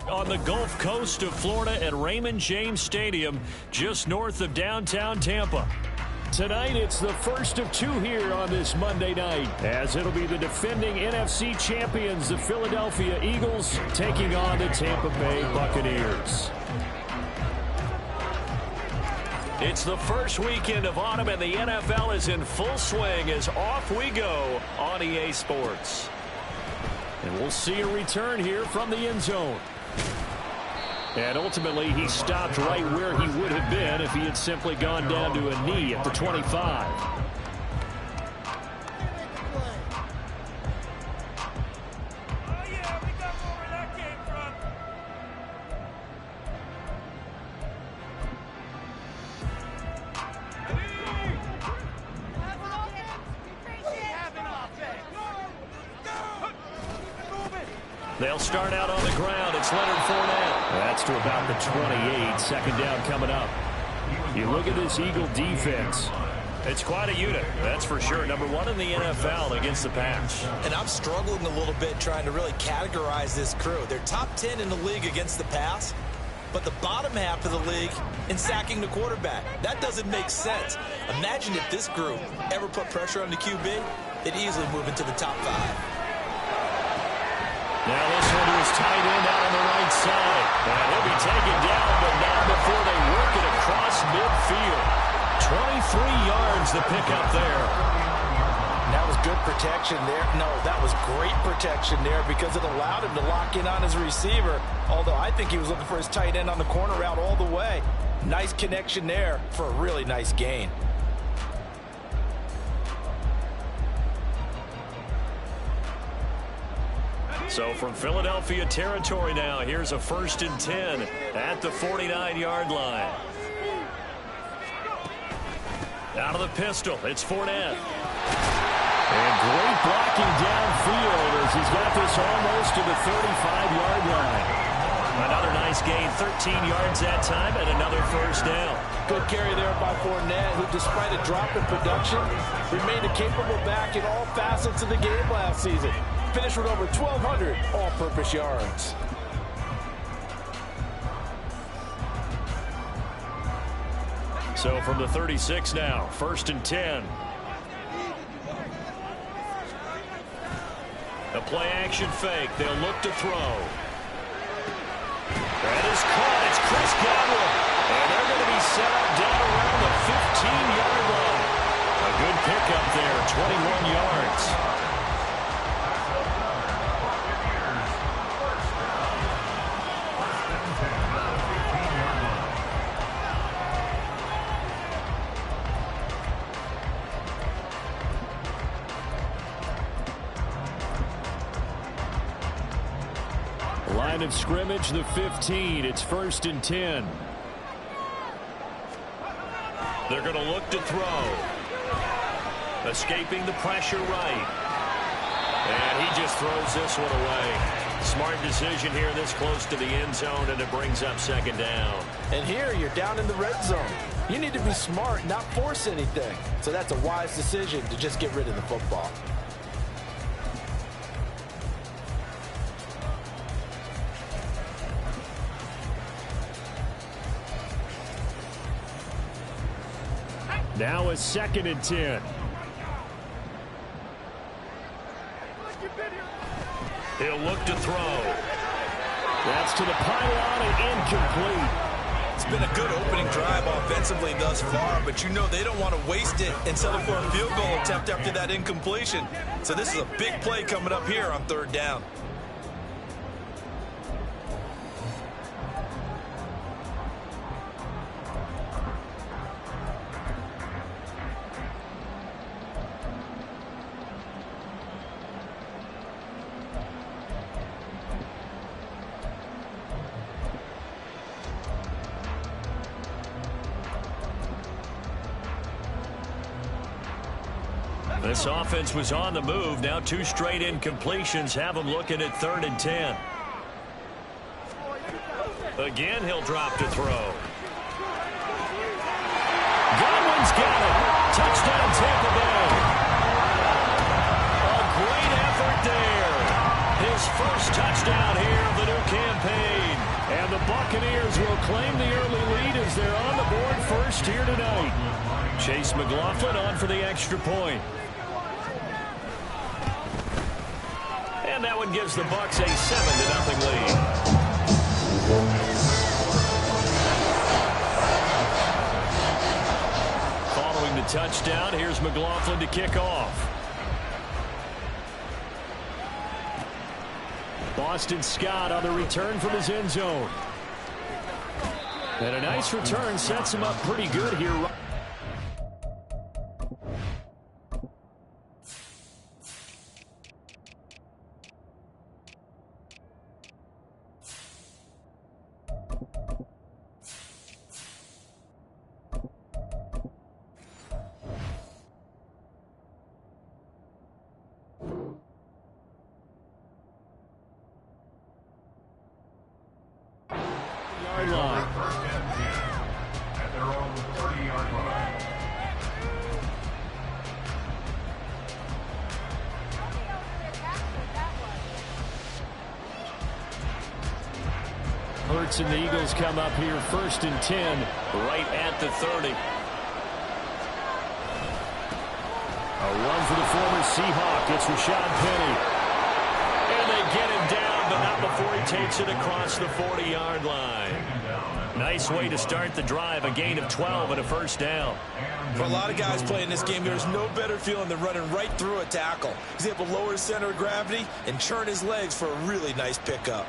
On the Gulf Coast of Florida at Raymond James Stadium, just north of downtown Tampa. Tonight, it's the first of two here on this Monday night, as it'll be the defending NFC champions, the Philadelphia Eagles, taking on the Tampa Bay Buccaneers. It's the first weekend of autumn, and the NFL is in full swing as off we go on EA Sports. And we'll see a return here from the end zone. And ultimately, he stopped right where he would have been if he had simply gone down to a knee at the 25. They'll start out on the ground. It's Leonard Fournette. That's to about the 28. Second down coming up. You look at this Eagle defense. It's quite a unit, that's for sure. Number one in the NFL against the pass. And I'm struggling a little bit trying to really categorize this crew. They're top 10 in the league against the pass, but the bottom half of the league in sacking the quarterback. That doesn't make sense. Imagine if this group ever put pressure on the QB, they'd easily move into the top 5. Now this one to his tight end out on the right side. And he'll be taken down, but not before they work it across midfield. 23 yards the pickup there. That was good protection there. No, that was great protection there because it allowed him to lock in on his receiver. Although I think he was looking for his tight end on the corner route all the way. Nice connection there for a really nice gain. So from Philadelphia territory now, here's a 1st and 10 at the 49-yard line. Out of the pistol, it's Fournette. And great blocking downfield as he's got this almost to the 35-yard line. Another nice gain, 13 yards that time, and another first down. Good carry there by Fournette, who despite a drop in production, remained a capable back in all facets of the game last season. Finished with over 1,200 all-purpose yards. So from the 36 now, 1st and 10. A play-action fake. They'll look to throw. That is caught. It's Chris Godwin. And they're going to be set up down around the 15-yard line. A good pickup there, 21 yards. Line of scrimmage, the 15. It's 1st and 10. They're going to look to throw. Escaping the pressure right. And he just throws this one away. Smart decision here this close to the end zone, and it brings up 2nd down. And here you're down in the red zone. You need to be smart, not force anything. So that's a wise decision to just get rid of the football. Now a 2nd and 10. He'll look to throw. That's to the pylon and incomplete. It's been a good opening drive offensively thus far, but you know they don't want to waste it and settle for a field goal attempt after that incompletion. So this is a big play coming up here on 3rd down. This offense was on the move. Now 2 straight incompletions have them looking at 3rd and 10. Again, he'll drop to throw. Godwin's got it. Touchdown, Tampa Bay. A great effort there. His first touchdown here of the new campaign. And the Buccaneers will claim the early lead as they're on the board first here tonight. Chase McLaughlin on for the extra point. And that one gives the Bucs a 7-0 lead. Following the touchdown, here's McLaughlin to kick off. Boston Scott on the return from his end zone. And a nice return sets him up pretty good here. Hurts and the Eagles come up here 1st and 10 right at the 30. A run for the former Seahawk. It's Rashad Penny. And they get him down, but not before he takes it across the 40-yard line. Nice way to start the drive. A gain of 12 and a first down. For a lot of guys playing this game, there's no better feeling than running right through a tackle. He's able to lower his center of gravity and churn his legs for a really nice pickup.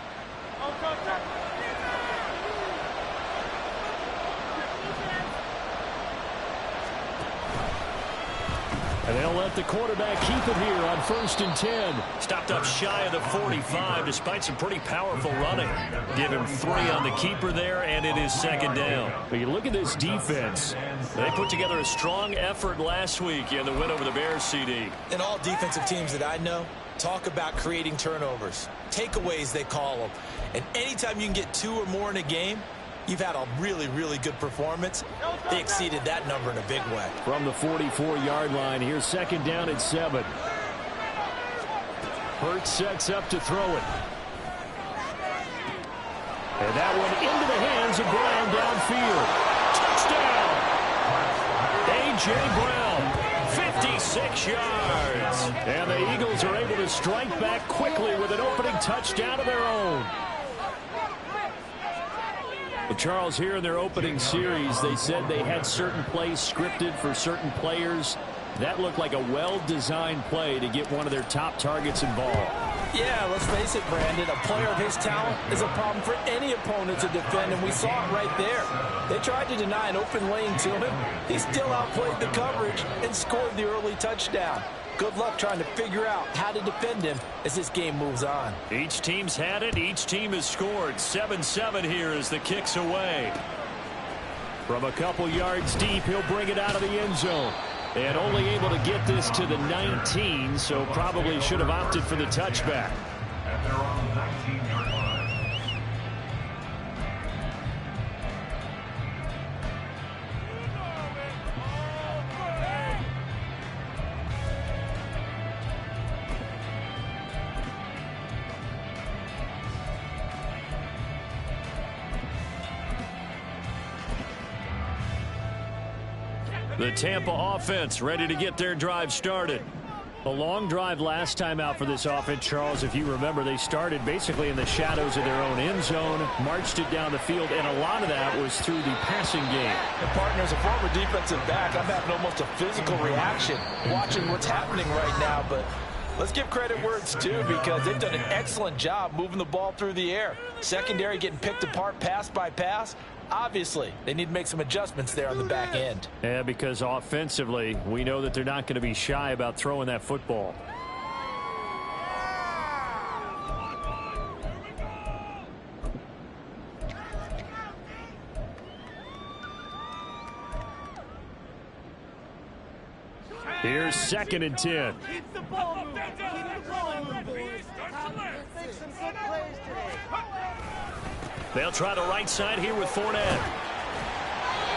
And they'll let the quarterback keep it here on 1st and 10. Stopped up shy of the 45 despite some pretty powerful running. Give him 3 on the keeper there, and it is 2nd down. But you look at this defense. They put together a strong effort last week in the win over the Bears, CD. And all defensive teams that I know talk about creating turnovers. Takeaways, they call them. And anytime you can get 2 or more in a game, you've had a really, really good performance. They exceeded that number in a big way. From the 44-yard line, here's 2nd down at 7. Hurts sets up to throw it. And that one into the hands of Brown downfield. Touchdown! A.J. Brown, 56 yards. And the Eagles are able to strike back quickly with an opening touchdown of their own. Well, Charles, here in their opening series, they said they had certain plays scripted for certain players. That looked like a well-designed play to get one of their top targets involved. Yeah, let's face it, Brandon. A player of his talent is a problem for any opponent to defend, and we saw it right there. They tried to deny an open lane to him. He still outplayed the coverage and scored the early touchdown. Good luck trying to figure out how to defend him as this game moves on. Each team's had it. Each team has scored. 7-7 here as the kick's away. From a couple yards deep, he'll bring it out of the end zone. And only able to get this to the 19, so probably should have opted for the touchback. At their own 19-yard line. The Tampa offense ready to get their drive started. A long drive last time out for this offense, Charles. If you remember, they started basically in the shadows of their own end zone, marched it down the field, and a lot of that was through the passing game. And partner, as a former defensive back, I'm having almost a physical reaction watching what's happening right now. But let's give credit where it's due, because they've done an excellent job moving the ball through the air. Secondary getting picked apart pass by pass. Obviously, they need to make some adjustments there on the back end. Yeah, because offensively, we know that they're not going to be shy about throwing that football. Here's 2nd and 10. Keep the ball moving. Keep the ball moving, boys. Make some good plays today. They'll try the right side here with Fournette.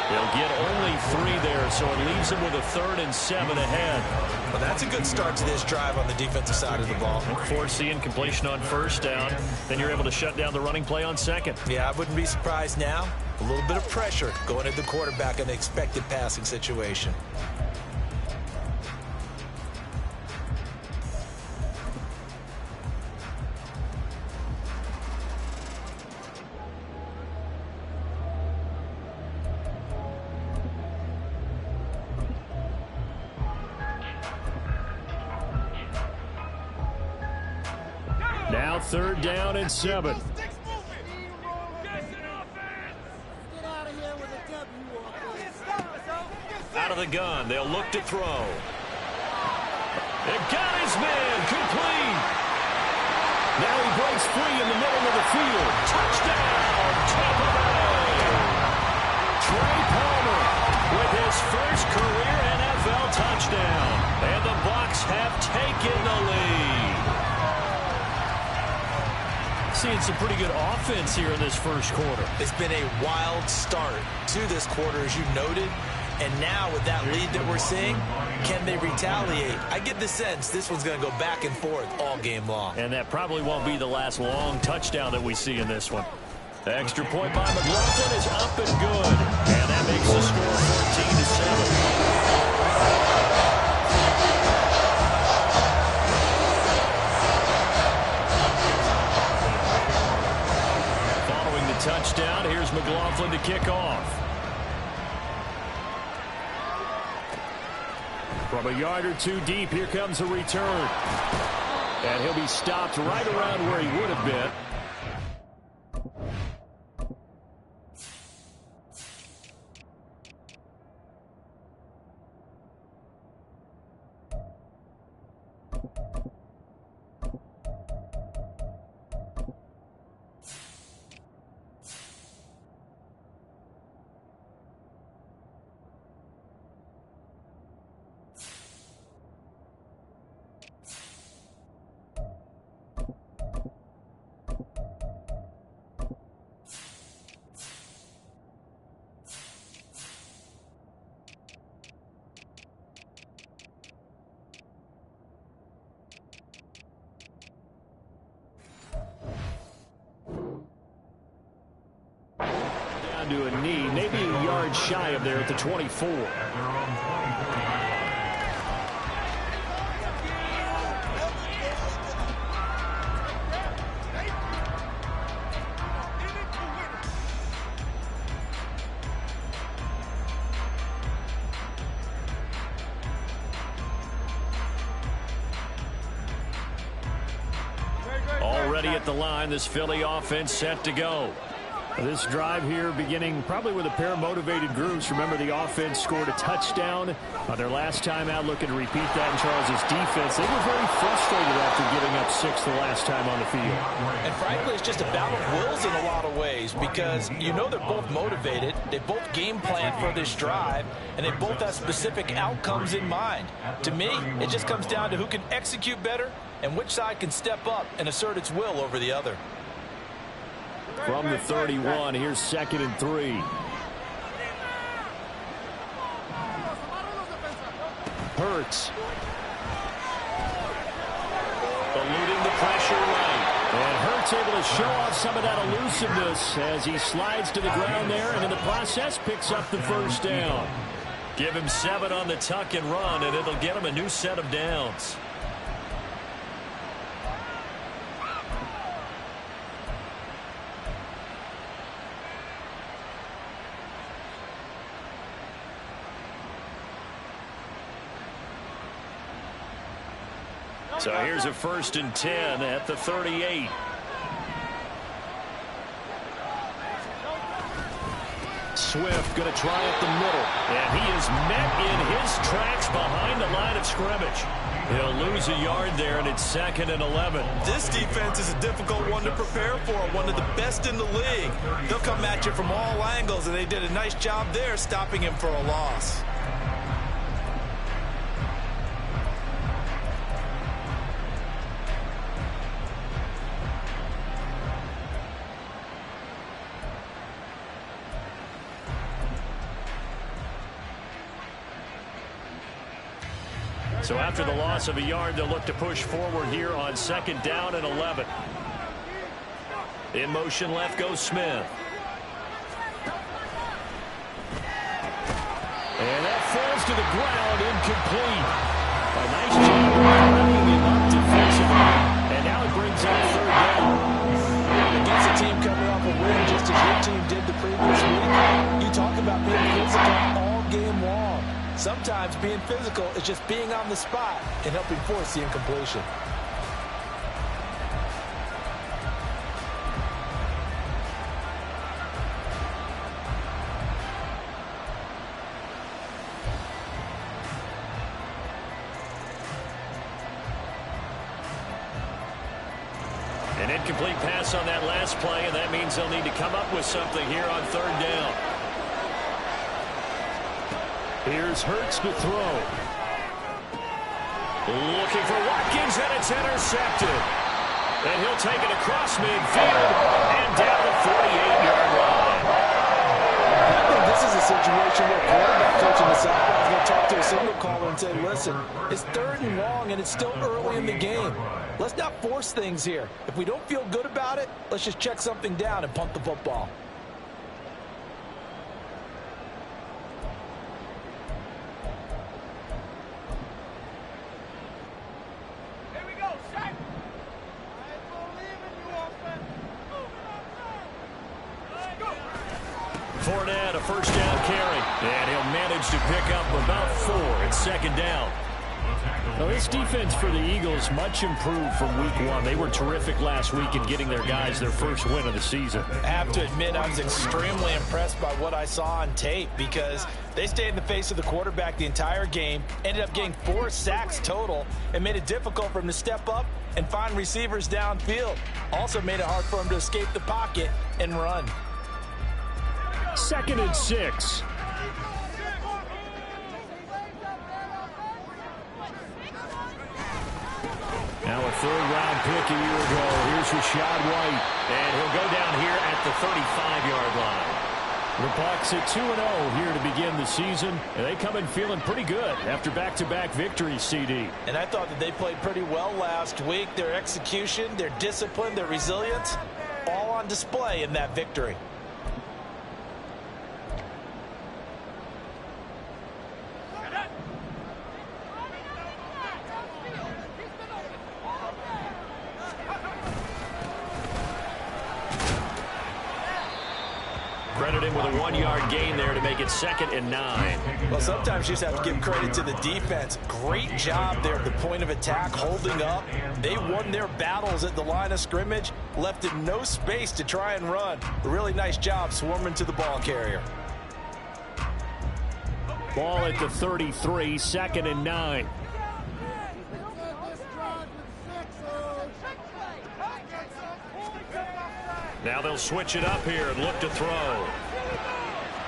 They'll get only 3 there, so it leaves them with a 3rd and 7 ahead. Well, that's a good start to this drive on the defensive side of the ball. Force the incompletion on 1st down. Then you're able to shut down the running play on 2nd. Yeah, I wouldn't be surprised now. A little bit of pressure going at the quarterback in an expected passing situation. Now 3rd down and 7. Out of the gun, they'll look to throw. It got his man, complete. Now he breaks free in the middle of the field. Touchdown, Tampa Bay. Trey Palmer with his first career NFL touchdown. And the Bucs have taken the lead. Seeing some pretty good offense here in this first quarter. It's been a wild start to this quarter, as you noted. And now with that lead that we're seeing, can they retaliate? I get the sense this one's going to go back and forth all game long. And that probably won't be the last long touchdown that we see in this one. The extra point by McLaughlin is up and good. And that makes the score 14-7. Touchdown. Here's McLaughlin to kick off. From a yard or 2 deep, here comes a return. And he'll be stopped right around where he would have been. To a knee, maybe a yard shy of there at the 24. Already at the line, this Philly offense set to go. This drive here beginning probably with a pair of motivated groups. Remember, the offense scored a touchdown on their last time out, looking to repeat that in Charles's defense. They were very frustrated after giving up 6 the last time on the field. And frankly, it's just a battle of wills in a lot of ways, because you know they're both motivated. They both game plan for this drive, and they both have specific outcomes in mind. To me, it just comes down to who can execute better and which side can step up and assert its will over the other. From the 31, here's 2nd and 3. Hurts. Eluding the pressure right. And Hurts able to show off some of that elusiveness as he slides to the ground there, and in the process picks up the 1st down. Give him 7 on the tuck and run, and it'll get him a new set of downs. So here's a 1st and 10 at the 38. Swift going to try up the middle. And he is met in his tracks behind the line of scrimmage. He'll lose a yard there, and it's 2nd and 11. This defense is a difficult one to prepare for, one of the best in the league. They'll come at you from all angles, and they did a nice job there stopping him for a loss. So after the loss of a yard, they'll look to push forward here on 2nd down and 11. In motion left goes Smith. And that falls to the ground, incomplete. A nice job running him up defensively. And now it brings up 3rd down. Against a team coming off a win just as your team did the previous week, you talk about being physical all game long. Sometimes being physical is just being on the spot and helping force the incompletion. An incomplete pass on that last play, and that means they'll need to come up with something here on 3rd down. Here's Hurts to throw. Looking for Watkins, and it's intercepted. And he'll take it across midfield and down the 48-yard line. I think this is a situation where quarterback coach in the sideline is going to talk to a signal caller and say, listen, it's 3rd and long, and it's still early in the game. Let's not force things here. If we don't feel good about it, let's just check something down and punt the football. Fournette, a 1st down carry. And he'll manage to pick up about 4 at 2nd down. Well, this defense for the Eagles much improved from week 1. They were terrific last week in getting their guys their first win of the season. I have to admit, I was extremely impressed by what I saw on tape because they stayed in the face of the quarterback the entire game, ended up getting 4 sacks total, and made it difficult for him to step up and find receivers downfield. Also made it hard for him to escape the pocket and run. 2nd and 6. Now a 3rd-round pick a year ago. Here's Rashad White. And he'll go down here at the 35-yard line. The Bucs at 2-0 here to begin the season. And they come in feeling pretty good after back-to-back victories, CD. And I thought that they played pretty well last week. Their execution, their discipline, their resilience, all on display in that victory. Credited with a 1-yard gain there to make it 2nd and 9. Well, sometimes you just have to give credit to the defense. Great job there at the point of attack, holding up. They won their battles at the line of scrimmage, left it no space to try and run. A really nice job swarming to the ball carrier. Ball at the 33, 2nd and 9. Now they'll switch it up here and look to throw.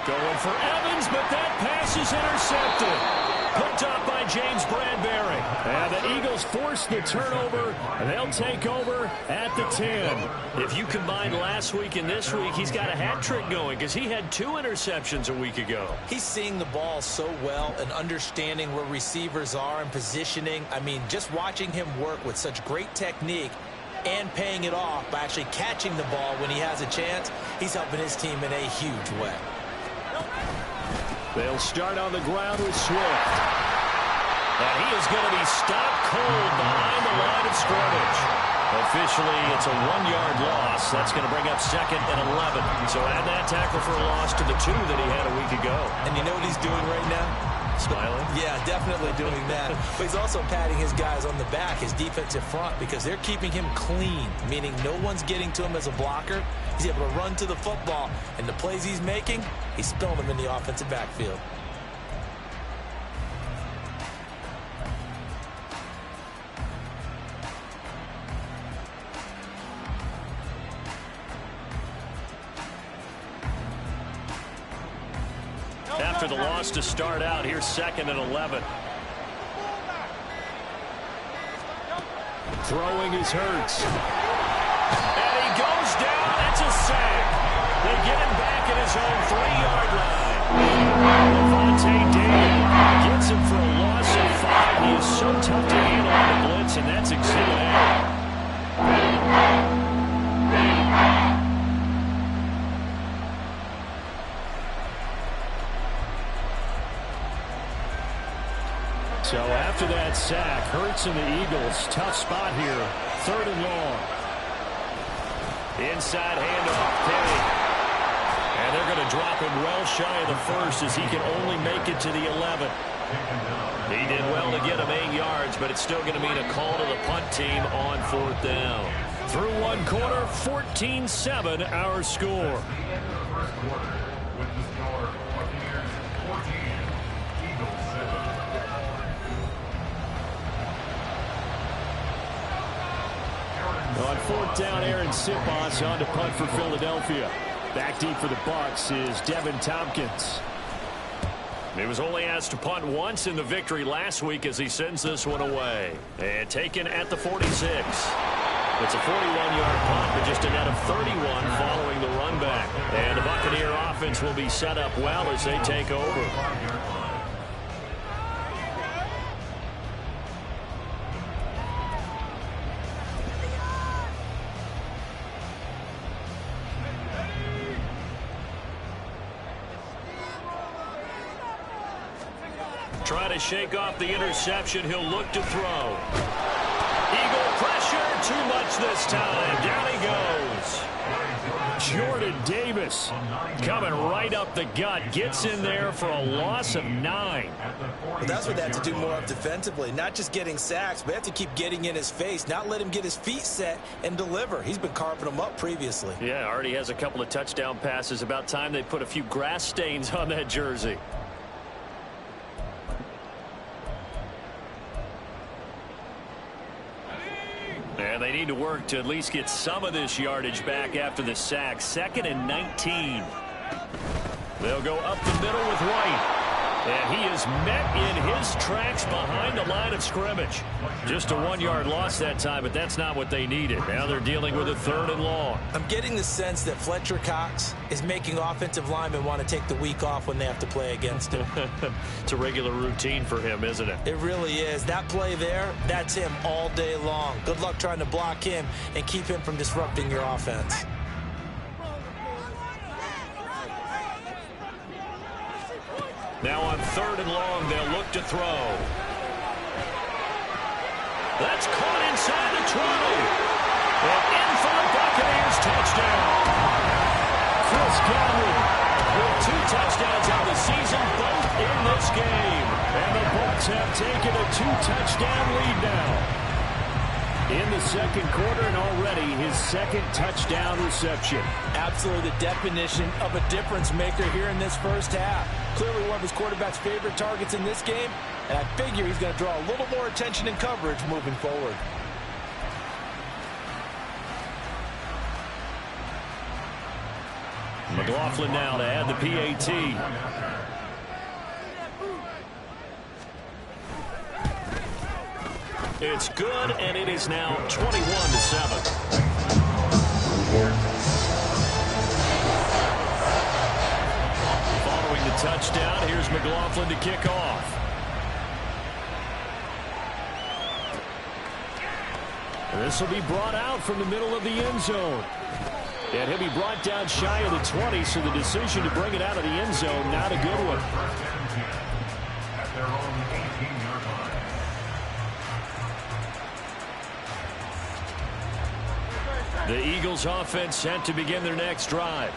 Going for Evans, but that pass is intercepted. Picked up by James Bradbury. And the Eagles force the turnover, and they'll take over at the 10. If you combine last week and this week, he's got a hat trick going because he had 2 interceptions a week ago. He's seeing the ball so well and understanding where receivers are and positioning. I mean, just watching him work with such great technique and paying it off by actually catching the ball when he has a chance, he's helping his team in a huge way. They'll start on the ground with Swift. And he is going to be stopped cold behind the line of scrimmage. Officially, it's a 1-yard loss. That's going to bring up 2nd and 11. So add that tackle for a loss to the 2 that he had a week ago. And you know what he's doing right now? Smiling? Yeah, definitely doing that. But he's also patting his guys on the back, his defensive front, because they're keeping him clean, meaning no one's getting to him as a blocker. He's able to run to the football, and the plays he's making, he's spilling them in the offensive backfield. After the loss to start out, here's 2nd and 11. Throwing is Hurts. And he goes down. That's a sack. They get him back at his own 3-yard line. Levante David gets him for a loss of 5. He is so tough to handle on the blitz, and that's Exhibit A. So after that sack, Hurts and the Eagles, tough spot here. 3rd and long. Inside handoff, Penny. And they're going to drop him well shy of the 1st as he can only make it to the 11. He did well to get him 8 yards, but it's still going to mean a call to the punt team on 4th down. Through 1 quarter, 14-7 our score. First quarter with the score Buccaneers 14, Eagles 7. On 4th down, Aaron Sipos on to punt for Philadelphia. Back deep for the Bucs is Devin Tompkins. He was only asked to punt once in the victory last week as he sends this one away. And taken at the 46. It's a 41-yard punt, but just a net of 31 following the run back. And the Buccaneer offense will be set up well as they take over. Try to shake off the interception. He'll look to throw. Eagle pressure. Too much this time. Down he goes. Jordan Davis coming right up the gut. Gets in there for a loss of 9. Well, that's what they have to do more of defensively. Not just getting sacks, but they have to keep getting in his face. Not let him get his feet set and deliver. He's been carving them up previously. Yeah, already has a couple of touchdown passes. About time they put a few grass stains on that jersey. And they need to work to at least get some of this yardage back after the sack. 2nd and 19. They'll go up the middle with White. And he is met in his tracks behind the line of scrimmage. Just a 1-yard loss that time, but that's not what they needed. Now they're dealing with a 3rd and long. I'm getting the sense that Fletcher Cox is making offensive linemen want to take the week off when they have to play against him. It's a regular routine for him, isn't it? It really is. That play there, that's him all day long. Good luck trying to block him and keep him from disrupting your offense. Now on 3rd and long, they'll look to throw. That's caught inside the 20. And in for the Buccaneers touchdown. Chris Godwin with 2 touchdowns on the season, both in this game. And the Bucs have taken a 2-touchdown lead now. In the 2nd quarter, and already his 2nd touchdown reception. Absolutely the definition of a difference maker here in this first half. Clearly one of his quarterback's favorite targets in this game, and I figure he's going to draw a little more attention and coverage moving forward. McLaughlin now to add the PAT. It's good, and it is now 21-7. Following the touchdown, here's McLaughlin to kick off. This will be brought out from the middle of the end zone. And he'll be brought down shy of the 20, so the decision to bring it out of the end zone, not a good one. At their own 18-yard line. The Eagles offense set to begin their next drive.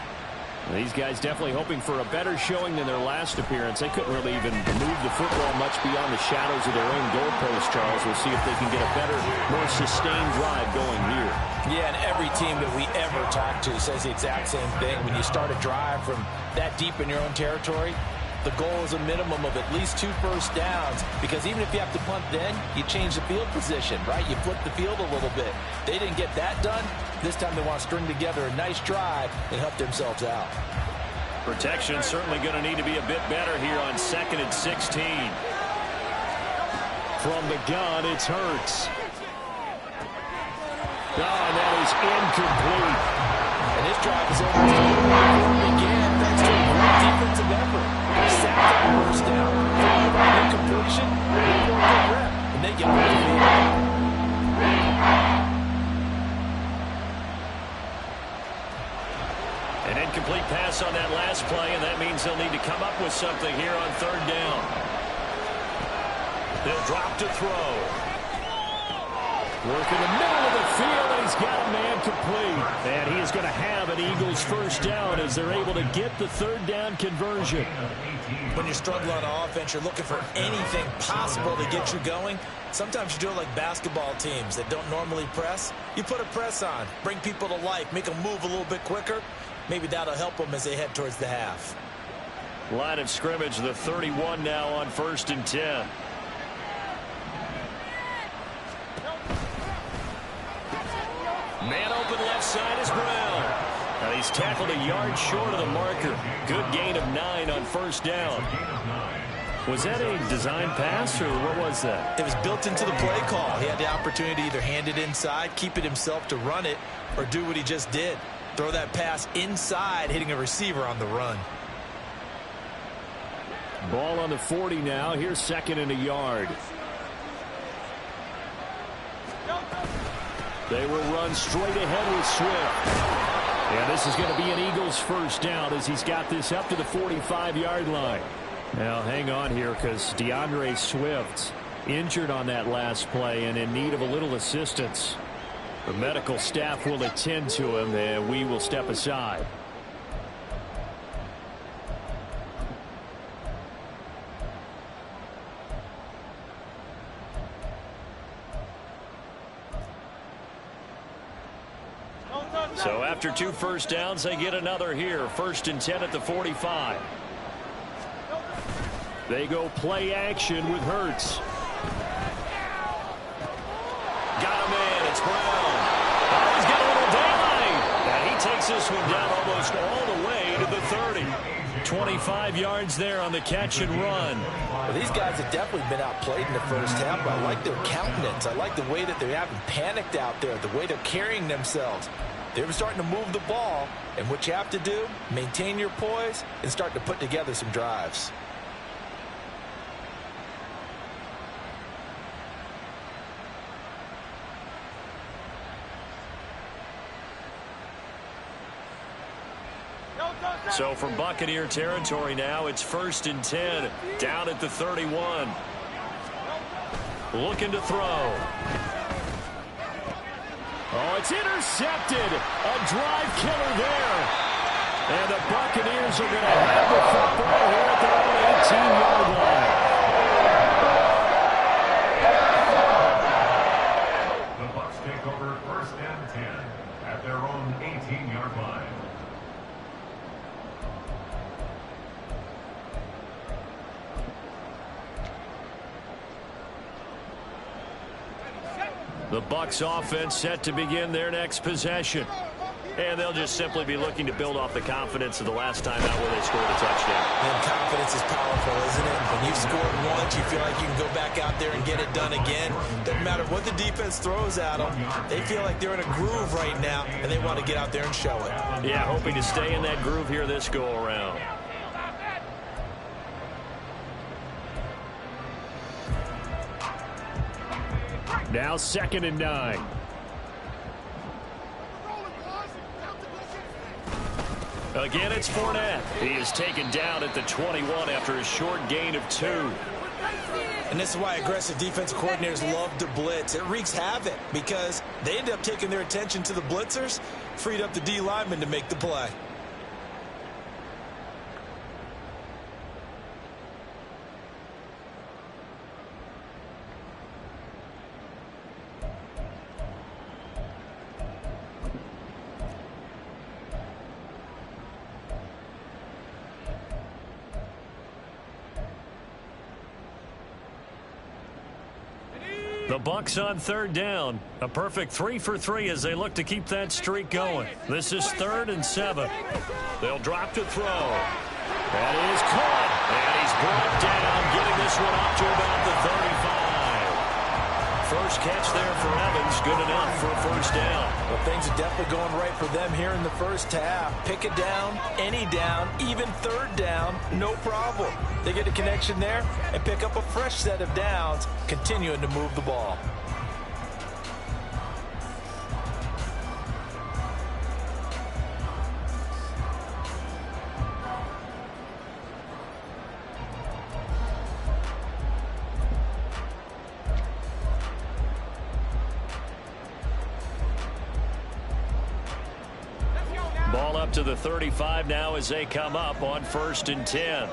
These guys definitely hoping for a better showing than their last appearance. They couldn't really even move the football much beyond the shadows of their own goalpost, Charles. We'll see if they can get a better, more sustained drive going here. Yeah, and every team that we ever talk to says the exact same thing. When you start a drive from that deep in your own territory, the goal is a minimum of at least 2 first downs, because even if you have to punt then, you change the field position, right? You flip the field a little bit. They didn't get that done. This time they want to string together a nice drive and help themselves out. Protection certainly going to need to be a bit better here on 2nd and 16. From the gun, it's Hurts. Oh, and that is incomplete. And this drive is over again. Thanks to a great defensive effort. Sacked on first down. Incompletion. Rep, and they get off the field. An incomplete pass on that last play, and that means they'll need to come up with something here on 3rd down. They'll drop to throw. Work in the middle of the field, and he's got a man complete. And he is going to have an Eagles first down as they're able to get the 3rd down conversion. When you're struggling on offense, you're looking for anything possible to get you going. Sometimes you do it like basketball teams that don't normally press. You put a press on, bring people to life, make them move a little bit quicker. Maybe that'll help them as they head towards the half. Line of scrimmage, the 31 now on 1st and 10. Man open left side is Brown. Now he's tackled a yard short of the marker. Good gain of 9 on 1st down. Was that a design pass, or what was that? It was built into the play call. He had the opportunity to either hand it inside, keep it himself to run it, or do what he just did. Throw that pass inside, hitting a receiver on the run. Ball on the 40 now. Here's 2nd and a yard. They will run straight ahead with Swift. And this is going to be an Eagles first down as he's got this up to the 45-yard line. Now, hang on here, because DeAndre Swift injured on that last play and in need of a little assistance. The medical staff will attend to him, and we will step aside. So after 2 first downs, they get another here. 1st and 10 at the 45. They go play action with Hurts. Got a man. It's Brown. Oh, he's got a little daylight. And he takes this one down almost all the way to the 30. 25 yards there on the catch and run. Well, these guys have definitely been outplayed in the first half, but I like their countenance. I like the way that they haven't panicked out there, the way they're carrying themselves. They're starting to move the ball, and what you have to do, maintain your poise and start to put together some drives. So from Buccaneer territory now, it's 1st and 10, down at the 31. Looking to throw. Oh, it's intercepted. A drive killer there. And the Buccaneers are going to have the football here at their own 18-yard line. The Bucs take over 1st and 10 at their own 18-yard line. The Bucs offense set to begin their next possession. And they'll just simply be looking to build off the confidence of the last time out where they scored a touchdown. And confidence is powerful, isn't it? When you've scored once, you feel like you can go back out there and get it done again. Doesn't matter what the defense throws at them. They feel like they're in a groove right now, and they want to get out there and show it. Yeah, hoping to stay in that groove here this go-around. Now 2nd and 9. Again, it's Fournette. He is taken down at the 21 after a short gain of 2. And this is why aggressive defensive coordinators love to blitz. It wreaks havoc because they end up taking their attention to the blitzers, freed up the D lineman to make the play. The Bucs on third down. A perfect 3 for 3 as they look to keep that streak going. This is 3rd and 7. They'll drop to throw. That is caught. And he's brought down, getting this one up to about the 35. First catch there for Evans. Good enough for a first down. Well, things are definitely going right for them here in the first half. Pick a down, any down, even third down, no problem. They get a connection there and pick up a fresh set of downs, continuing to move the ball. Ball up to the 35 now as they come up on 1st and 10.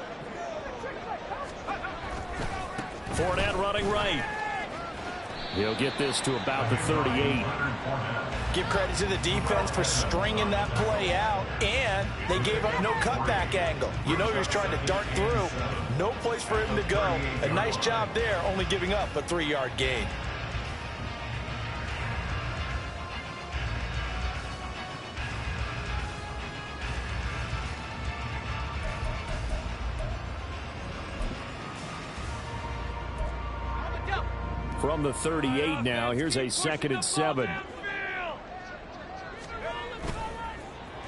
Fournette running right. He'll get this to about the 38. Give credit to the defense for stringing that play out, and they gave up no cutback angle. You know he was trying to dart through. No place for him to go. A nice job there, only giving up a 3-yard gain. From the 38 now, here's a 2nd and 7.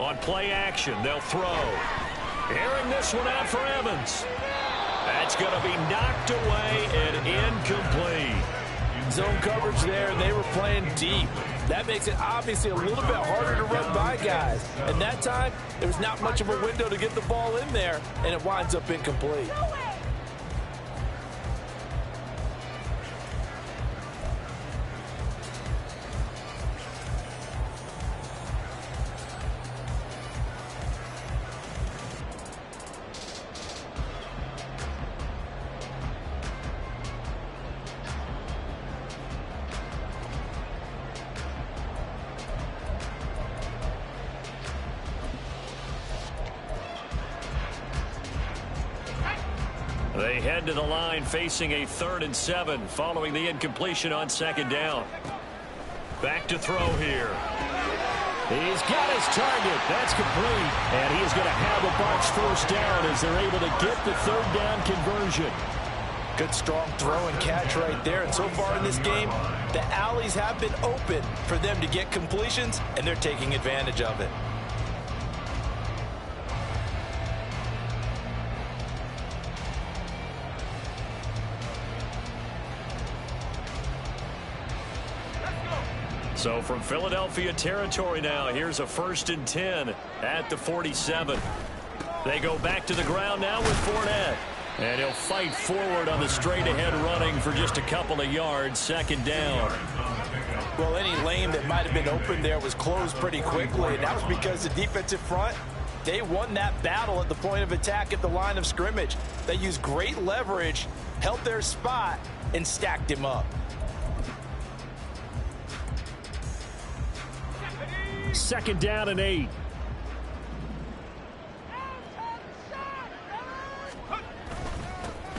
On play action, they'll throw. Airing this one out for Evans. That's going to be knocked away and incomplete. Zone coverage there, and they were playing deep. That makes it obviously a little bit harder to run by guys. And that time, there was not much of a window to get the ball in there, and it winds up incomplete. They head to the line facing a 3rd and 7 following the incompletion on 2nd down. Back to throw here. He's got his target. That's complete. And he is going to have a Bucs first down as they're able to get the 3rd down conversion. Good strong throw and catch right there. And so far in this game, the alleys have been open for them to get completions, and they're taking advantage of it. So from Philadelphia territory now, here's a 1st and 10 at the 47. They go back to the ground now with Fournette. And he'll fight forward on the straight-ahead running for just a couple of yards. 2nd down. Well, any lane that might have been open there was closed pretty quickly, and that was because the defensive front, they won that battle at the point of attack at the line of scrimmage. They used great leverage, held their spot, and stacked him up. 2nd down and 8.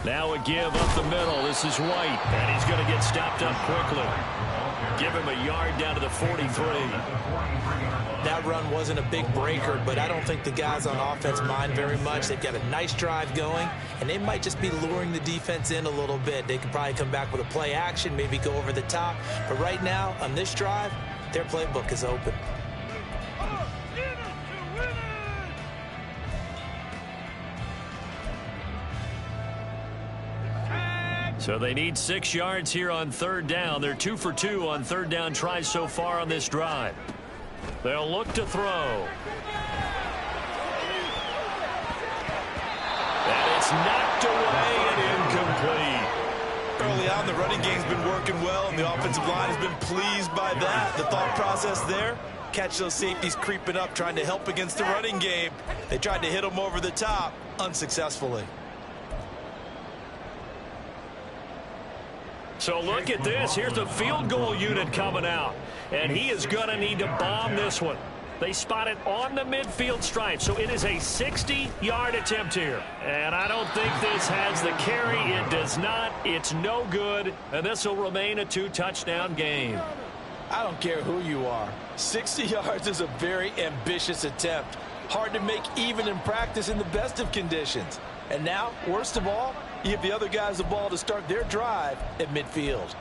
Now a give up the middle. This is White, and he's going to get stopped up quickly. Give him a yard down to the 43. That run wasn't a big breaker, but I don't think the guys on offense mind very much. They've got a nice drive going, and they might just be luring the defense in a little bit. They could probably come back with a play action, maybe go over the top. But right now, on this drive, their playbook is open. So they need 6 yards here on 3rd down. They're 2 for 2 on 3rd down tries so far on this drive. They'll look to throw. And it's knocked away and incomplete. Early on, the running game's been working well, and the offensive line has been pleased by that. The thought process there, catch those safeties creeping up, trying to help against the running game. They tried to hit them over the top, unsuccessfully. So look at this. Here's the field goal unit coming out. And he is going to need to bomb this one. They spot it on the midfield stripe, so it is a 60-yard attempt here. And I don't think this has the carry. It does not. It's no good, and this will remain a 2-touchdown game. I don't care who you are. 60 yards is a very ambitious attempt. Hard to make even in practice in the best of conditions. And now, worst of all, you give the other guys the ball to start their drive at midfield.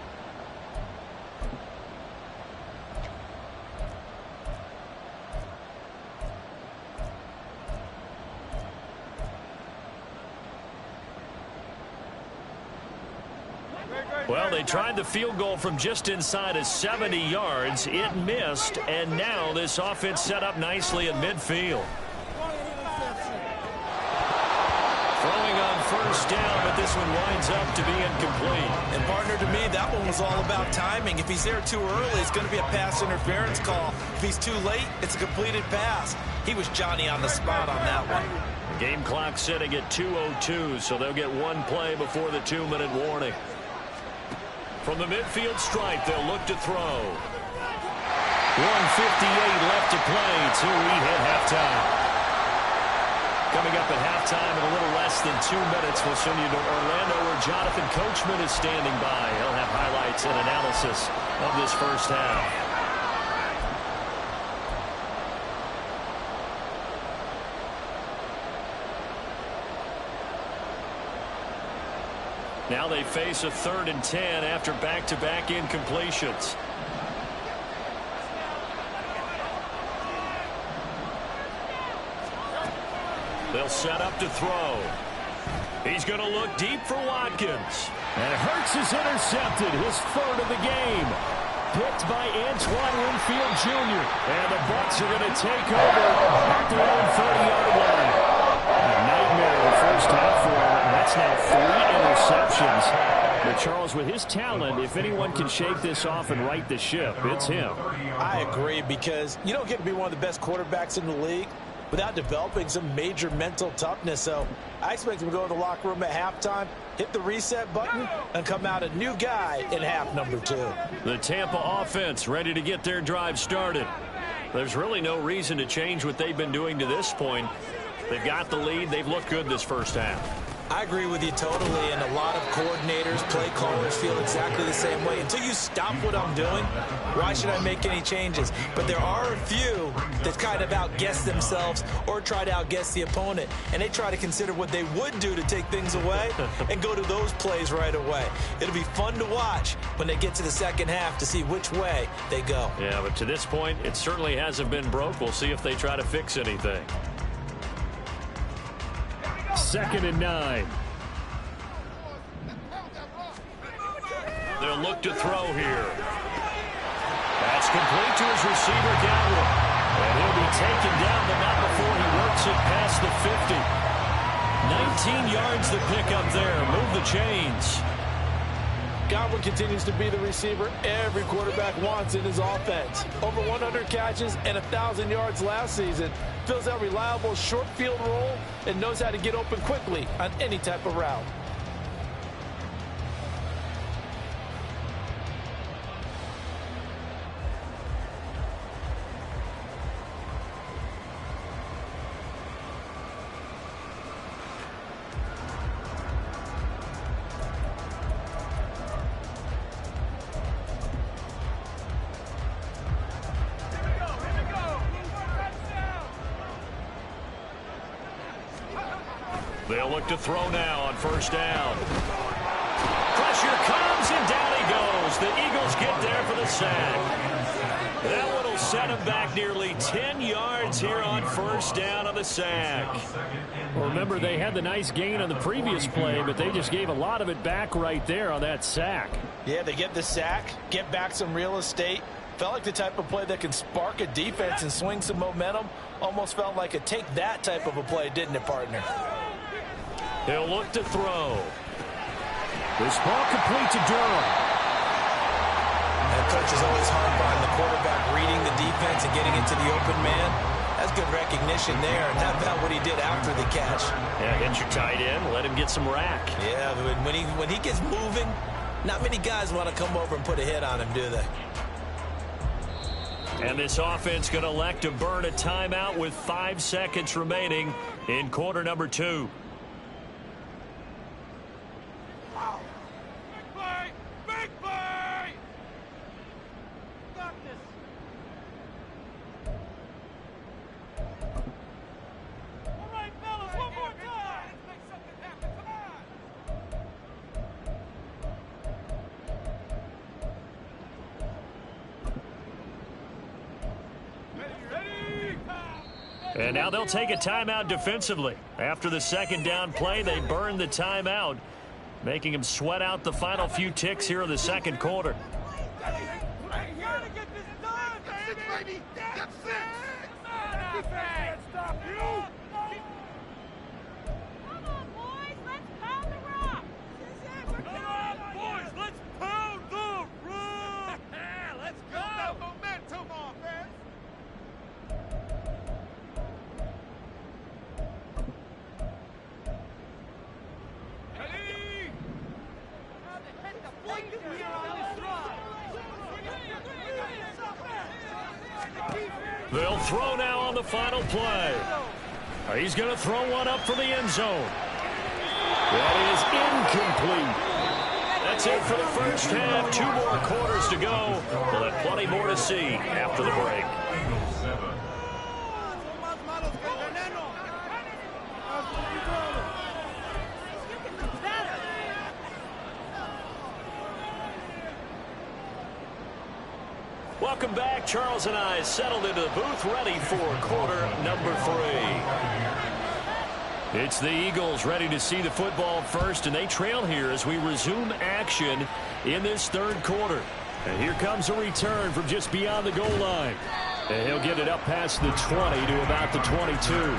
Well, they tried the field goal from just inside of 70 yards. It missed, and now this offense set up nicely at midfield. Throwing on first down, but this one winds up to be incomplete. And, partner, to me, that one was all about timing. If he's there too early, it's going to be a pass interference call. If he's too late, it's a completed pass. He was Johnny on the spot on that one. The game clock sitting at 2:02, so they'll get one play before the 2-minute warning. From the midfield stripe, they'll look to throw. 1:58 left to play till we hit halftime. Coming up at halftime in a little less than 2 minutes, we'll send you to Orlando where Jonathan Coachman is standing by. He'll have highlights and analysis of this first half. Now they face a 3rd and 10 after back-to-back incompletions. They'll set up to throw. He's going to look deep for Watkins. And Hurts is intercepted, his 3rd of the game. Picked by Antoine Winfield Jr. And the Bucs are going to take over at their own 30-yard line. A nightmare the first half for him. That's now 3 interceptions. But Charles, with his talent, if anyone can shake this off and right the ship, it's him. I agree, because you don't get to be one of the best quarterbacks in the league without developing some major mental toughness. So I expect him to go to the locker room at halftime, hit the reset button, and come out a new guy in half number 2. The Tampa offense ready to get their drive started. There's really no reason to change what they've been doing to this point. They've got the lead. They've looked good this first half. I agree with you totally, and a lot of coordinators, play callers feel exactly the same way. Until you stop what I'm doing, why should I make any changes? But there are a few that kind of outguess themselves or try to outguess the opponent, and they try to consider what they would do to take things away and go to those plays right away. It'll be fun to watch when they get to the second half to see which way they go. Yeah, but to this point, it certainly hasn't been broke. We'll see if they try to fix anything. 2nd and 9. They'll look to throw here. That's complete to his receiver, Godwin. And he'll be taken down, but not before he works it past the 50. 19 yards to pick up there. Move the chains. Godwin continues to be the receiver every quarterback wants in his offense. Over 100 catches and 1,000 yards last season. Fills that reliable short field role and knows how to get open quickly on any type of route. They'll look to throw now on first down. Pressure comes, and down he goes. The Eagles get there for the sack. That one will set him back nearly 10 yards here on first down on the sack. Well, remember, they had the nice gain on the previous play, but they just gave a lot of it back right there on that sack. Yeah, they get the sack, get back some real estate. Felt like the type of play that can spark a defense and swing some momentum. Almost felt like a take-that type of a play, didn't it, partner? He'll look to throw. This ball complete to Durham. And coach is always hard by the quarterback reading the defense and getting into the open man. That's good recognition there, and how about what he did after the catch? Yeah, hit your tight end, let him get some rack. Yeah, but when he gets moving, not many guys want to come over and put a hit on him, do they? And this offense going to elect to burn a timeout with 5 seconds remaining in quarter number 2. And now they'll take a timeout defensively. After the second down play, they burn the timeout, making them sweat out the final few ticks here in the second quarter. They'll throw now on the final play. He's going to throw one up for the end zone. That is incomplete. That's it for the first half. 2 more quarters to go. We'll have plenty more to see after the break. Welcome back. Charles and I settled into the booth, ready for quarter number 3. It's the Eagles ready to see the football first, and they trail here as we resume action in this third quarter. And here comes a return from just beyond the goal line. And he'll get it up past the 20 to about the 22.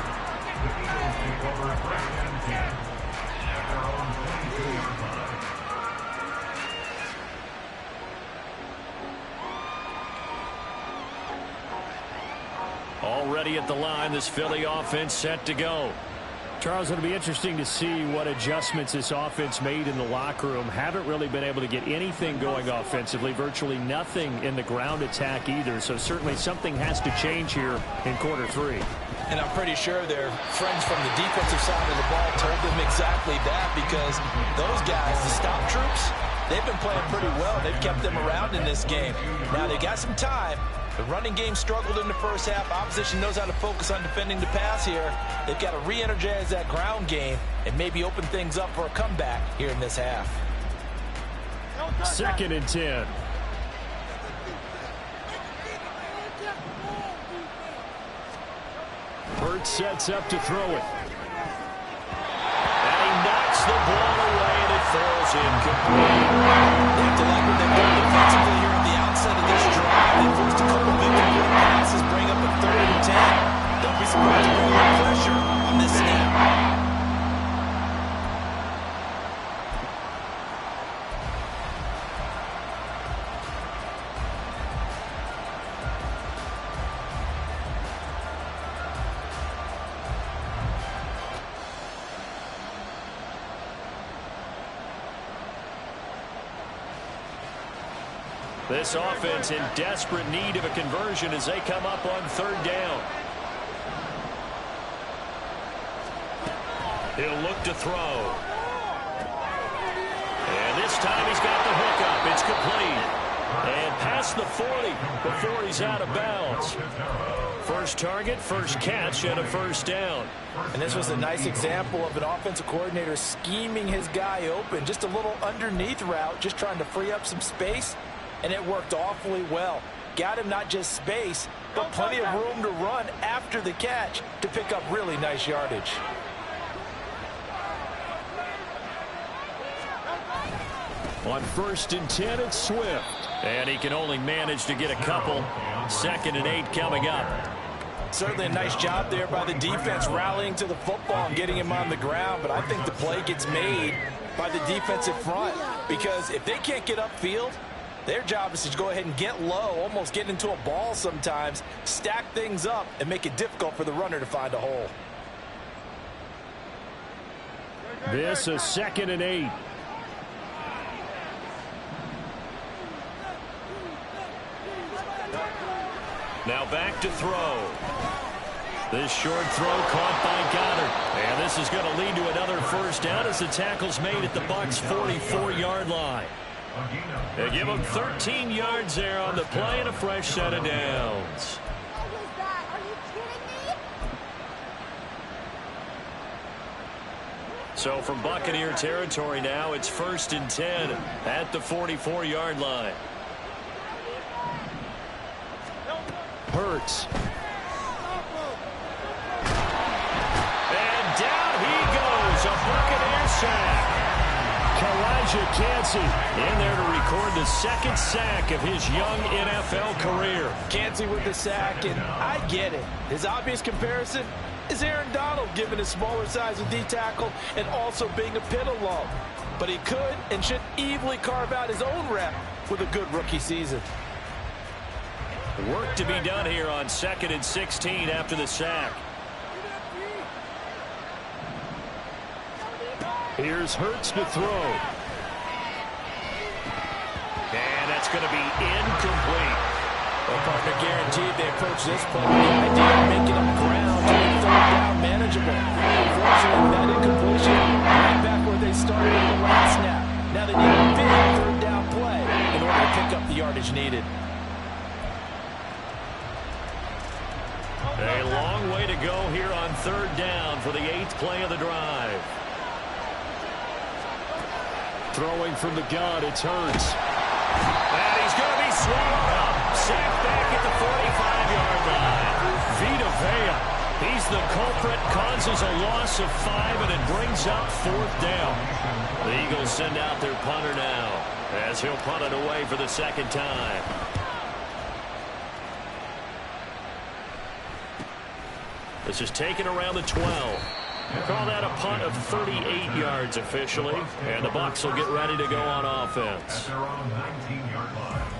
Already at the line, this Philly offense set to go. Charles, it'll be interesting to see what adjustments this offense made in the locker room. Haven't really been able to get anything going offensively, virtually nothing in the ground attack either. So certainly something has to change here in quarter 3. And I'm pretty sure their friends from the defensive side of the ball told them exactly that, because those guys, the stop troops, they've been playing pretty well. They've kept them around in this game. Now they got some time. The running game struggled in the first half. Opposition knows how to focus on defending the pass here. They've got to re-energize that ground game and maybe open things up for a comeback here in this half. 2nd and 10. Burt sets up to throw it. And he knocks the ball away, and it falls incomplete. They have to like what they've done defensively here at the outset of this drive. They forced a couple of incomplete passes, bring up a 3rd and 10. Don't be surprised to bring a little pressure on this snap. This offense in desperate need of a conversion as they come up on 3rd down. He'll look to throw. And this time he's got the hookup. It's complete. And past the 40 before he's out of bounds. First target, first catch, and a first down. And this was a nice example of an offensive coordinator scheming his guy open. Just a little underneath route, just trying to free up some space. And it worked awfully well. Got him not just space, but plenty of room to run after the catch to pick up really nice yardage. On 1st and 10, it's Swift. And he can only manage to get a couple. 2nd and 8 coming up. Certainly a nice job there by the defense rallying to the football and getting him on the ground. But I think the play gets made by the defensive front, because if they can't get upfield, their job is to go ahead and get low, almost get into a ball sometimes, stack things up, and make it difficult for the runner to find a hole. This is 2nd and 8. Now back to throw. This short throw caught by Goddard. And this is going to lead to another first down as the tackle's made at the Bucs' 44-yard line. They give him 13 yards there on the play and a fresh set of downs. So from Buccaneer territory now, it's 1st and 10 at the 44-yard line. Hurts. And down he goes, a Buccaneer sack. Kalijah Cansey in there to record the 2nd sack of his young NFL career. Cansey with the sack, and I get it. His obvious comparison is Aaron Donald, given his smaller size of D-tackle and also being a pit alone. But he could and should easily carve out his own rep with a good rookie season. Work to be done here on 2nd and 16 after the sack. Here's Hurts to throw. And that's going to be incomplete. Well, partner, guaranteed they approach this play with the idea of making up ground to make 3rd down manageable. Unfortunately, that incompletion right back where they started in the last snap. Now they need a big 3rd down play in order to pick up the yardage needed. A long way to go here on 3rd down for the 8th play of the drive. Throwing from the gun, it's Hurts. And he's going to be swallowed up. Sacked back at the 45-yard line. Vita Vea, he's the culprit, causes a loss of 5, and it brings up 4th down. The Eagles send out their punter now as he'll punt it away for the 2nd time. This is taken around the 12. Call that a punt of 38 yards officially, and the Bucs will get ready to go on offense. At their own 19-yard line.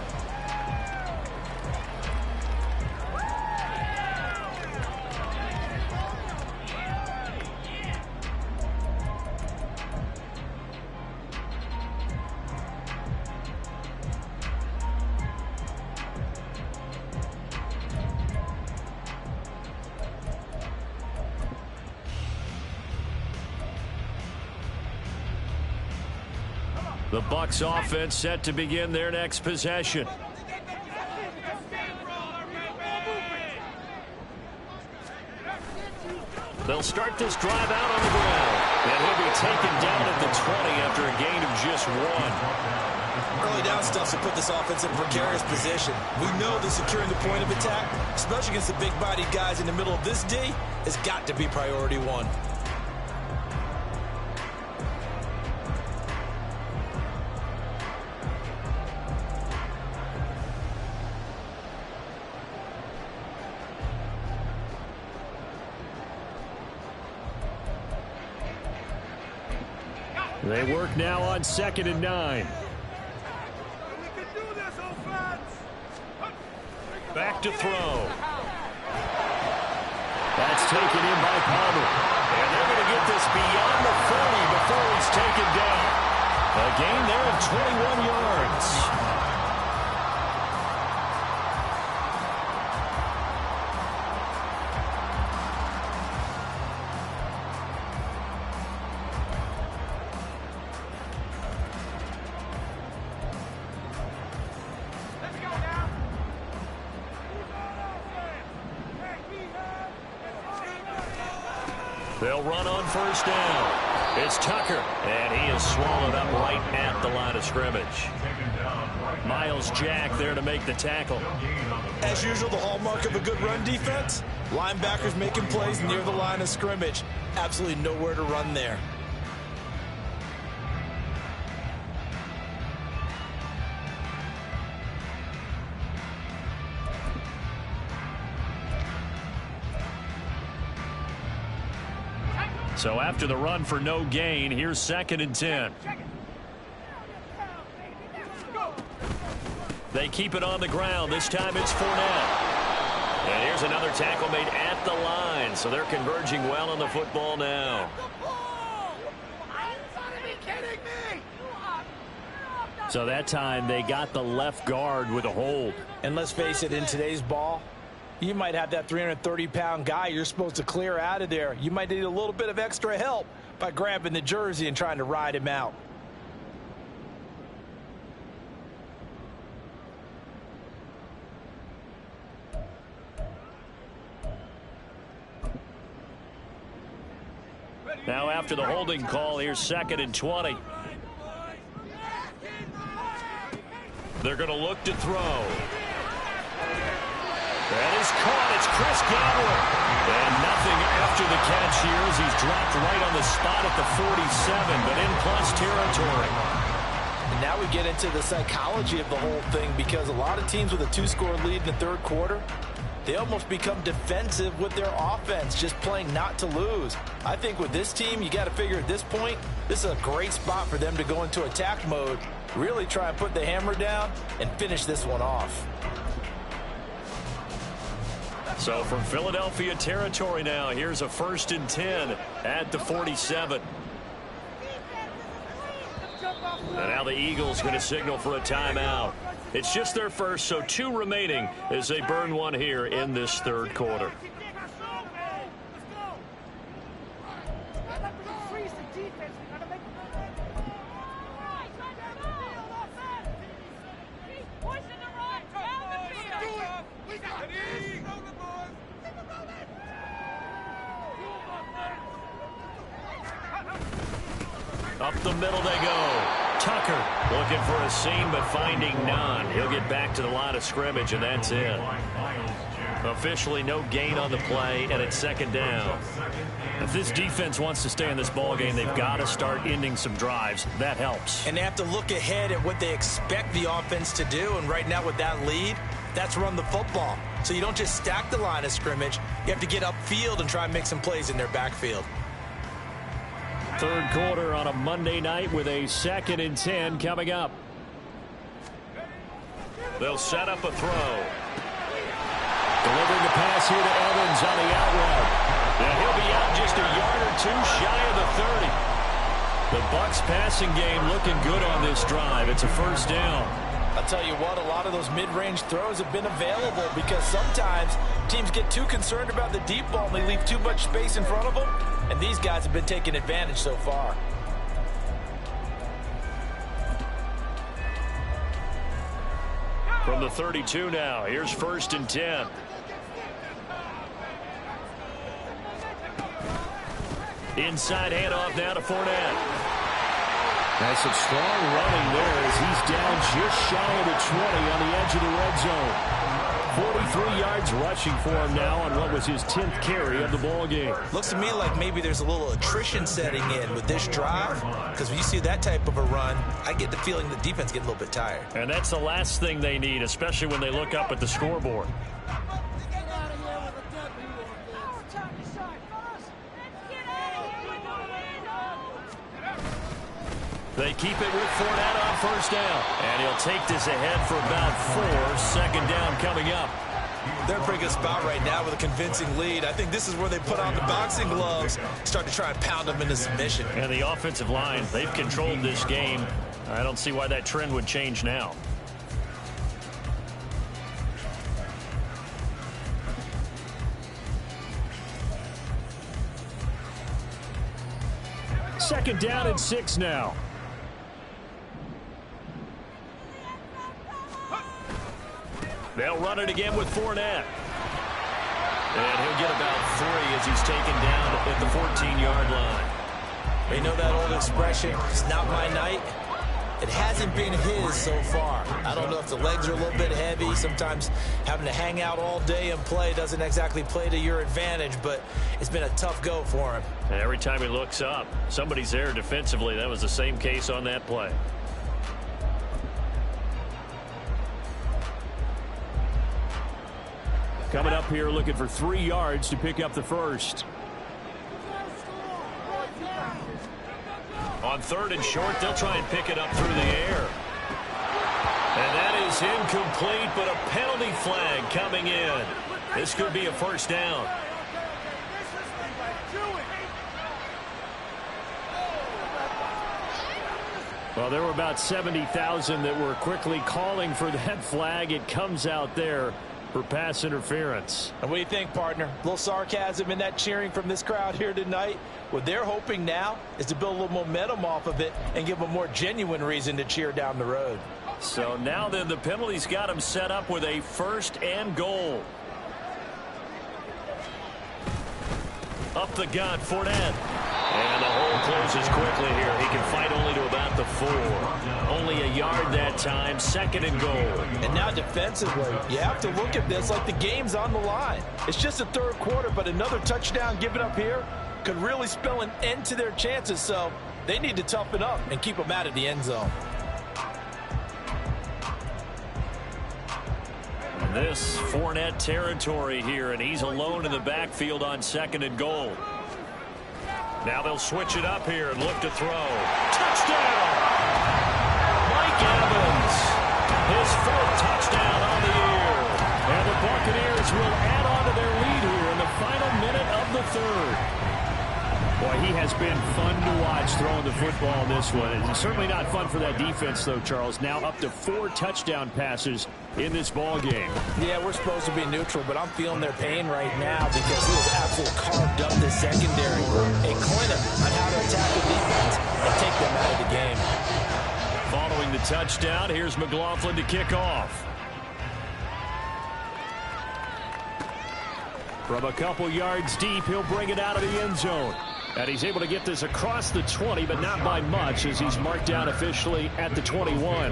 The Bucs offense set to begin their next possession. They'll start this drive out on the ground. And he'll be taken down at the 20 after a gain of just 1. Early down stuff to put this offense in a precarious position. We know that securing the point of attack, especially against the big-bodied guys in the middle of this D, has got to be priority 1. They work now on 2nd and 9. Back to throw. That's taken in by Palmer. And they're going to get this beyond the 40 before he's taken down. A gain there of 21 yards. They'll run on 1st down. It's Tucker, and he is swallowed up right at the line of scrimmage. Miles Jack there to make the tackle. As usual, the hallmark of a good run defense, linebackers making plays near the line of scrimmage. Absolutely nowhere to run there. So after the run for no gain, here's 2nd and 10. They keep it on the ground. This time it's Fournette. And here's another tackle made at the line. So they're converging well on the football now. So that time they got the left guard with a hold. And let's face it, in today's ball, You might have that 330-pound guy you're supposed to clear out of there. You might need a little bit of extra help by grabbing the jersey and trying to ride him out. Now after the holding call, here's 2nd and 20. They're going to look to throw. That is caught. It's Chris Godwin. And nothing after the catch here as he's dropped right on the spot at the 47, but in plus territory. And now we get into the psychology of the whole thing, because a lot of teams with a 2-score lead in the third quarter, they almost become defensive with their offense, just playing not to lose. I think with this team, you got to figure at this point, this is a great spot for them to go into attack mode, really try and put the hammer down and finish this one off. So from Philadelphia territory now, here's a 1st and 10 at the 47. And now the Eagles going to signal for a timeout. It's just their first, so 2 remaining as they burn one here in this third quarter. Up the middle they go. Tucker looking for a seam, but finding none. He'll get back to the line of scrimmage, and that's it. Officially no gain on the play, and it's 2nd down. If this defense wants to stay in this ballgame, they've got to start ending some drives. That helps. And they have to look ahead at what they expect the offense to do, and right now with that lead, that's run the football. So you don't just stack the line of scrimmage. You have to get upfield and try and make some plays in their backfield. Third quarter on a Monday night with a 2nd and 10 coming up. They'll set up a throw. Delivering the pass here to Evans on the out route. And he'll be out just a yard or 2 shy of the 30. The Bucs passing game looking good on this drive. It's a 1st down. I'll tell you what, a lot of those mid-range throws have been available because sometimes teams get too concerned about the deep ball and they leave too much space in front of them. And these guys have been taking advantage so far. From the 32 now, here's 1st and 10. Inside handoff now to Fournette. That's some strong running there as he's down just shy of the 20 on the edge of the red zone. 43 yards rushing for him now on what was his 10th carry of the ball game. Looks to me like maybe there's a little attrition setting in with this drive, because when you see that type of a run, I get the feeling the defense gets a little bit tired. And that's the last thing they need, especially when they look up at the scoreboard. They keep it with Fournette on 1st down. And he'll take this ahead for about 4. 2nd down coming up. They're in a pretty good spot right now with a convincing lead. I think this is where they put on the boxing gloves, start to try and pound them into submission. And the offensive line, they've controlled this game. I don't see why that trend would change now. Second down and 6 now. They'll run it again with Fournette. And he'll get about 3 as he's taken down at the 14-yard line. You know that old expression, it's not my night? It hasn't been his so far. I don't know if the legs are a little bit heavy. Sometimes having to hang out all day and play doesn't exactly play to your advantage, but it's been a tough go for him. And every time he looks up, somebody's there defensively. That was the same case on that play. Coming up here looking for 3 yards to pick up the first. On 3rd and short, they'll try and pick it up through the air. And that is incomplete, but a penalty flag coming in. This could be a 1st down. Well, there were about 70,000 that were quickly calling for that flag. It comes out there. for pass interference. And what do you think, partner? A little sarcasm in that cheering from this crowd here tonight. What they're hoping now is to build a little momentum off of it and give them a more genuine reason to cheer down the road. So now then, the penalty's got him set up with a 1st and goal. Up the gut, Fournette. And the hole closes quickly here. He can fight only to about the 4. Only a yard that time, 2nd and goal. And now defensively, you have to look at this like the game's on the line. It's just the 3rd quarter, but another touchdown given up here could really spell an end to their chances. So they need to toughen up and keep them out of the end zone. This Fournette territory here, and he's alone in the backfield on 2nd and goal. Now they'll switch it up here and look to throw. Touchdown! Mike Evans, his 4th touchdown on the year. And the Buccaneers will add on to their lead here in the final minute of the 3rd. Boy, he has been fun to watch throwing the football in this one. It's certainly not fun for that defense, though, Charles. Now up to 4 touchdown passes in this ball game. Yeah, we're supposed to be neutral, but I'm feeling their pain right now because he has absolutely carved up the secondary. A clinic on how to attack the defense and take them out of the game. Following the touchdown, here's McLaughlin to kick off. From a couple yards deep, he'll bring it out of the end zone. And he's able to get this across the 20, but not by much, as he's marked down officially at the 21.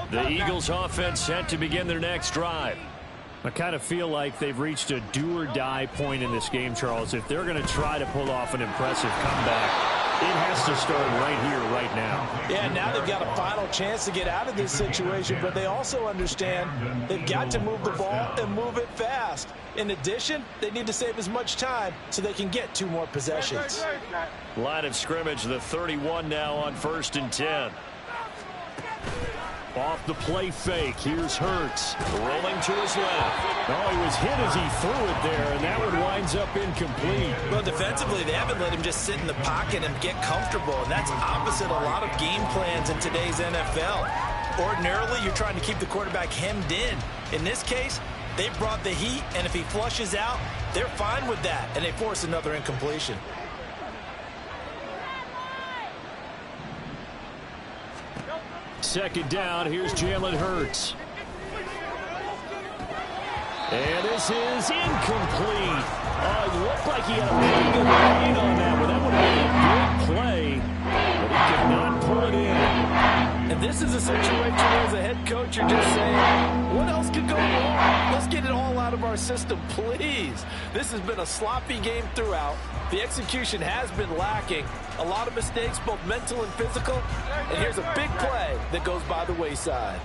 The Eagles offense set to begin their next drive. I kind of feel like they've reached a do-or-die point in this game, Charles. If they're going to try to pull off an impressive comeback, it has to start right here, right now. Yeah, now they've got a final chance to get out of this situation, but they also understand they've got to move the ball and move it fast. In addition, they need to save as much time so they can get 2 more possessions. Line of scrimmage, the 31 now on 1st and 10. Off the play fake. Here's Hurts. Rolling to his left. Oh, he was hit as he threw it there, and that one winds up incomplete. Well, defensively, they haven't let him just sit in the pocket and get comfortable, and that's opposite a lot of game plans in today's NFL. Ordinarily, you're trying to keep the quarterback hemmed in. In this case, they brought the heat, and if he flushes out, they're fine with that, and they force another incompletion. Second down, here's Jalen Hurts. And this is incomplete. Oh, it looked like he had a pretty good read on that one. That would have been a good play, but he could not pull it in. And this is a situation where, as a head coach, you're just saying, what else could go wrong? Let's get it all out of our system, please. This has been a sloppy game throughout. The execution has been lacking. A lot of mistakes, both mental and physical. And here's a big play that goes by the wayside.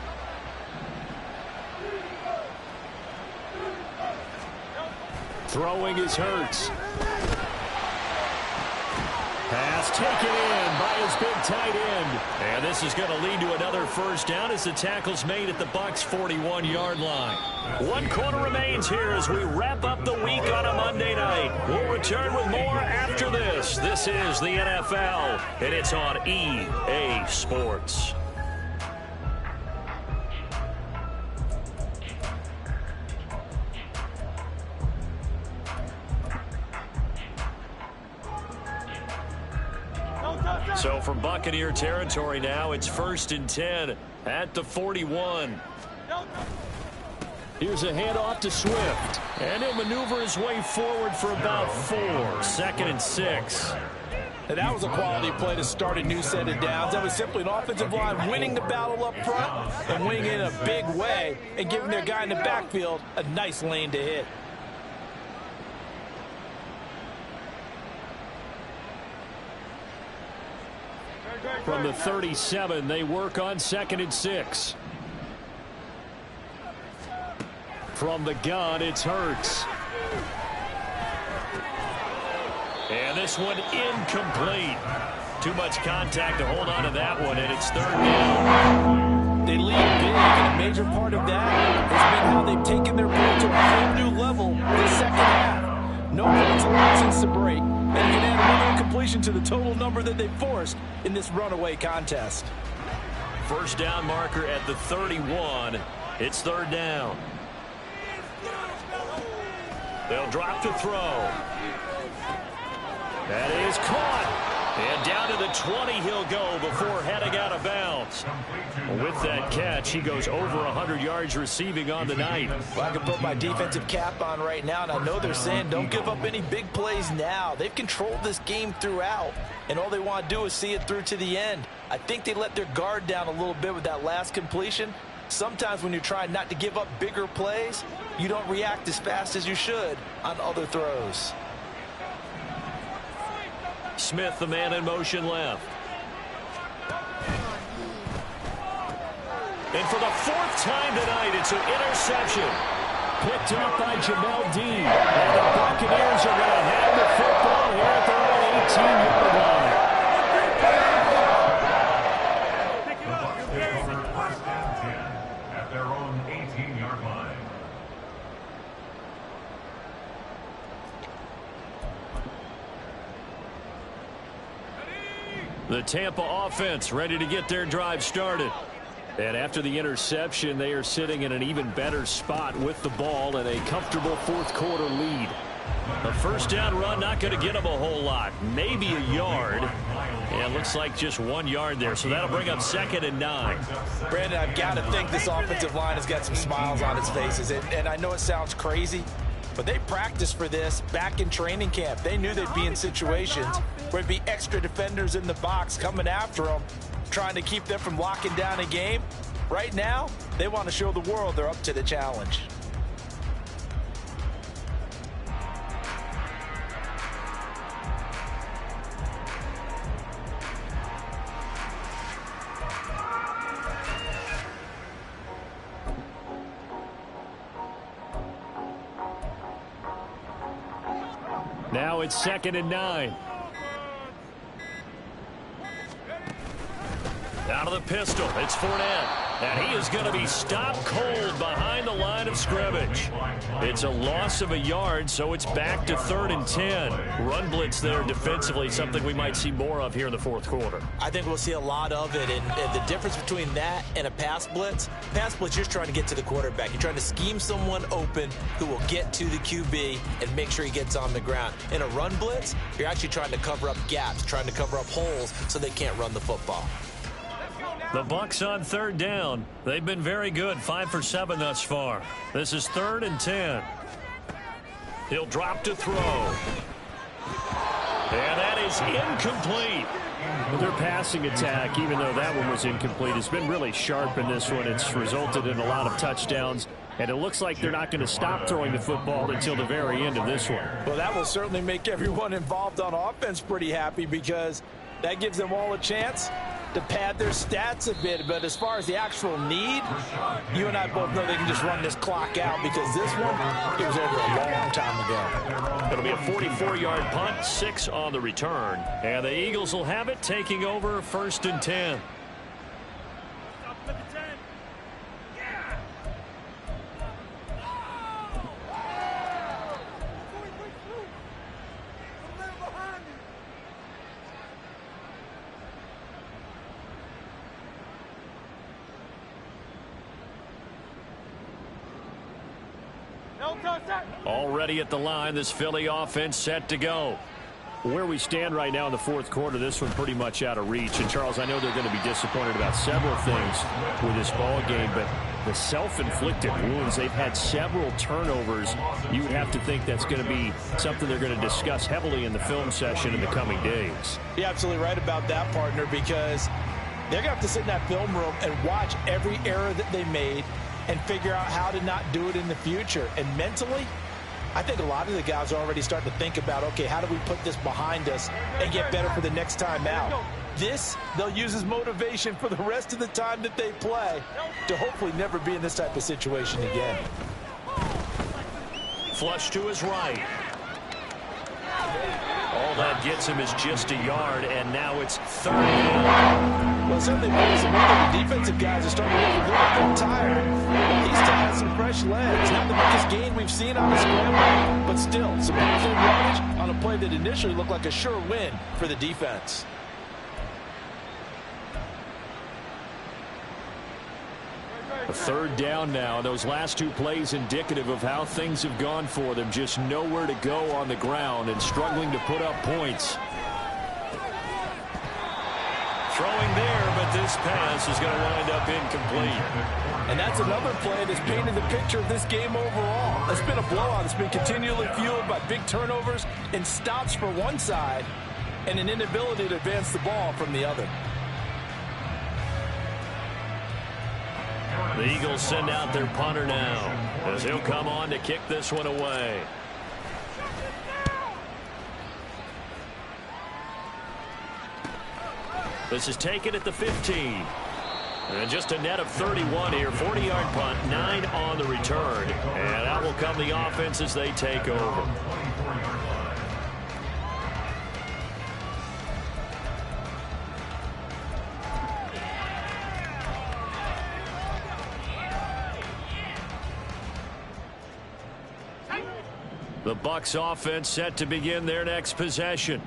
Throwing is Hurts. Pass taken in by his big tight end. And this is going to lead to another 1st down as the tackle's made at the Bucs' 41-yard line. 1 quarter remains here as we wrap up the week on a Monday night. We'll return with more after this. This is the NFL, and it's on EA Sports. So from Buccaneer territory now, it's 1st and 10 at the 41. Here's a handoff to Swift. And he'll maneuver his way forward for about 4. 2nd and 6. And that was a quality play to start a new set of downs. That was simply an offensive line winning the battle up front and winning it in a big way and giving their guy in the backfield a nice lane to hit. From the 37, they work on 2nd and 6. From the gun, it's Hurts. And this one incomplete. Too much contact to hold on to that one, and it's 3rd down. They lead big, and a major part of that has been how they've taken their play to a whole new level this second half. No points allowed since the break. And you can add another incompletion to the total number that they forced in this runaway contest. First down marker at the 31. It's third down. They'll drop to throw. That is caught. And down to the 20 he'll go before heading out of bounds. With that catch, he goes over 100 yards receiving on the night. Well, I can put my defensive cap on right now, and I know they're saying don't give up any big plays now. They've controlled this game throughout, and all they want to do is see it through to the end. I think they let their guard down a little bit with that last completion. Sometimes when you're trying not to give up bigger plays, you don't react as fast as you should on other throws. Smith, the man in motion left. And for the fourth time tonight, it's an interception. Picked up by Jamel Dean. And the Buccaneers are going to have the football here at their own 18-yard line. First and 10 at their own 18-yard line. The Tampa offense ready to get their drive started. And after the interception, they are sitting in an even better spot with the ball and a comfortable fourth quarter lead. A first down run not going to get them a whole lot. Maybe a yard. And it looks like just 1 yard there. So that'll bring up 2nd and 9. Brandon, I've got to think this offensive line has got some smiles on its faces. And I know it sounds crazy, but they practiced for this back in training camp. They knew they'd be in situations where it'd be extra defenders in the box coming after them, trying to keep them from locking down a game. Right now, they want to show the world they're up to the challenge. Now it's 2nd and 9. Out of the pistol, it's Fournette. And he is going to be stopped cold behind the line of scrimmage. It's a loss of a yard, so it's back to 3rd and 10. Run blitz there defensively, something we might see more of here in the fourth quarter. I think we'll see a lot of it, and the difference between that and a pass blitz, you're trying to get to the quarterback. You're trying to scheme someone open who will get to the QB and make sure he gets on the ground. In a run blitz, you're actually trying to cover up gaps, trying to cover up holes so they can't run the football. The Bucs on 3rd down. They've been very good, 5 for 7 thus far. This is 3rd and 10. He'll drop to throw. And that is incomplete. Their passing attack, even though that one was incomplete, has been really sharp in this one. It's resulted in a lot of touchdowns, and it looks like they're not going to stop throwing the football until the very end of this one. Well, that will certainly make everyone involved on offense pretty happy, because that gives them all a chance to pad their stats a bit. But as far as the actual need, you and I both know they can just run this clock out, because this one, it was over a long time ago. It'll be a 44-yard punt, 6 on the return. And the Eagles will have it, taking over 1st and 10. Already at the line, this Philly offense set to go. Where we stand right now in the fourth quarter, this one pretty much out of reach. And, Charles, I know they're going to be disappointed about several things with this ball game, but the self-inflicted wounds, they've had several turnovers. You would have to think that's going to be something they're going to discuss heavily in the film session in the coming days. You're absolutely right about that, partner, because they're going to have to sit in that film room and watch every error that they made and figure out how to not do it in the future. And mentally, I think a lot of the guys are already starting to think about, okay, how do we put this behind us and get better for the next time out? This, they'll use as motivation for the rest of the time that they play to hopefully never be in this type of situation again. Flush to his right. All that gets him is just a yard, and now it's 3rd down. Well, certainly was a the defensive guys are starting to look a little bit tired. He still has some fresh legs. Not the biggest gain we've seen on the scramble, but still, some positive play that initially looked like a sure win for the defense. A third down now. Those last two plays indicative of how things have gone for them. Just nowhere to go on the ground and struggling to put up points. Throwing there, but this pass is going to wind up incomplete. And that's another play that's painted the picture of this game overall. It's been a blowout. It's been continually fueled by big turnovers and stops for one side and an inability to advance the ball from the other. The Eagles send out their punter now as he'll come on to kick this one away. This is taken at the 15. And just a net of 31 here. 40-yard punt, 9 on the return. And out will come the offense as they take over. The Bucs offense set to begin their next possession.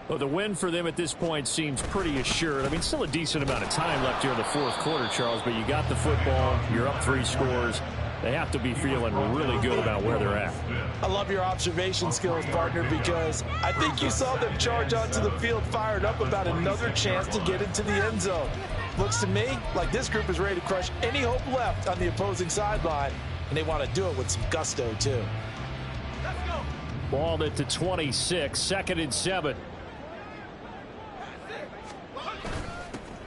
Well, the win for them at this point seems pretty assured. I mean, still a decent amount of time left here in the fourth quarter, Charles, but you got the football. You're up 3 scores. They have to be feeling really good about where they're at. I love your observation skills, partner, because I think you saw them charge onto the field fired up about another chance to get into the end zone. Looks to me like this group is ready to crush any hope left on the opposing sideline, and they want to do it with some gusto, too. Ball at the 26, 2nd and 7.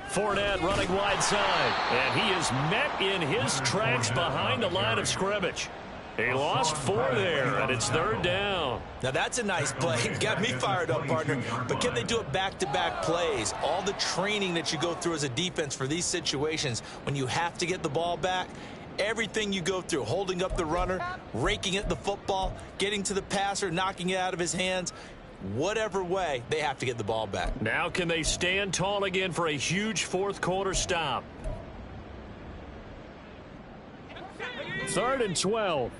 Fournette running wide side, and he is met in his tracks behind the line of scrimmage. He lost 4 there, and it's 3rd down. Now that's a nice play. Got me fired up, partner. But can they do it back-to-back plays? All the training that you go through as a defense for these situations, when you have to get the ball back, everything you go through, holding up the runner, raking at the football, getting to the passer, knocking it out of his hands, whatever way, they have to get the ball back. Now can they stand tall again for a huge fourth quarter stop? 3rd and 12.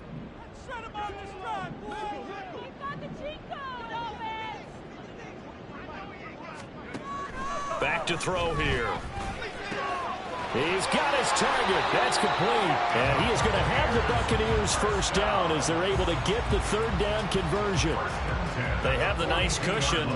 Back to throw here. He's got his target. That's complete. And he is going to have the Buccaneers first down as they're able to get the 3rd down conversion. They have the nice cushion.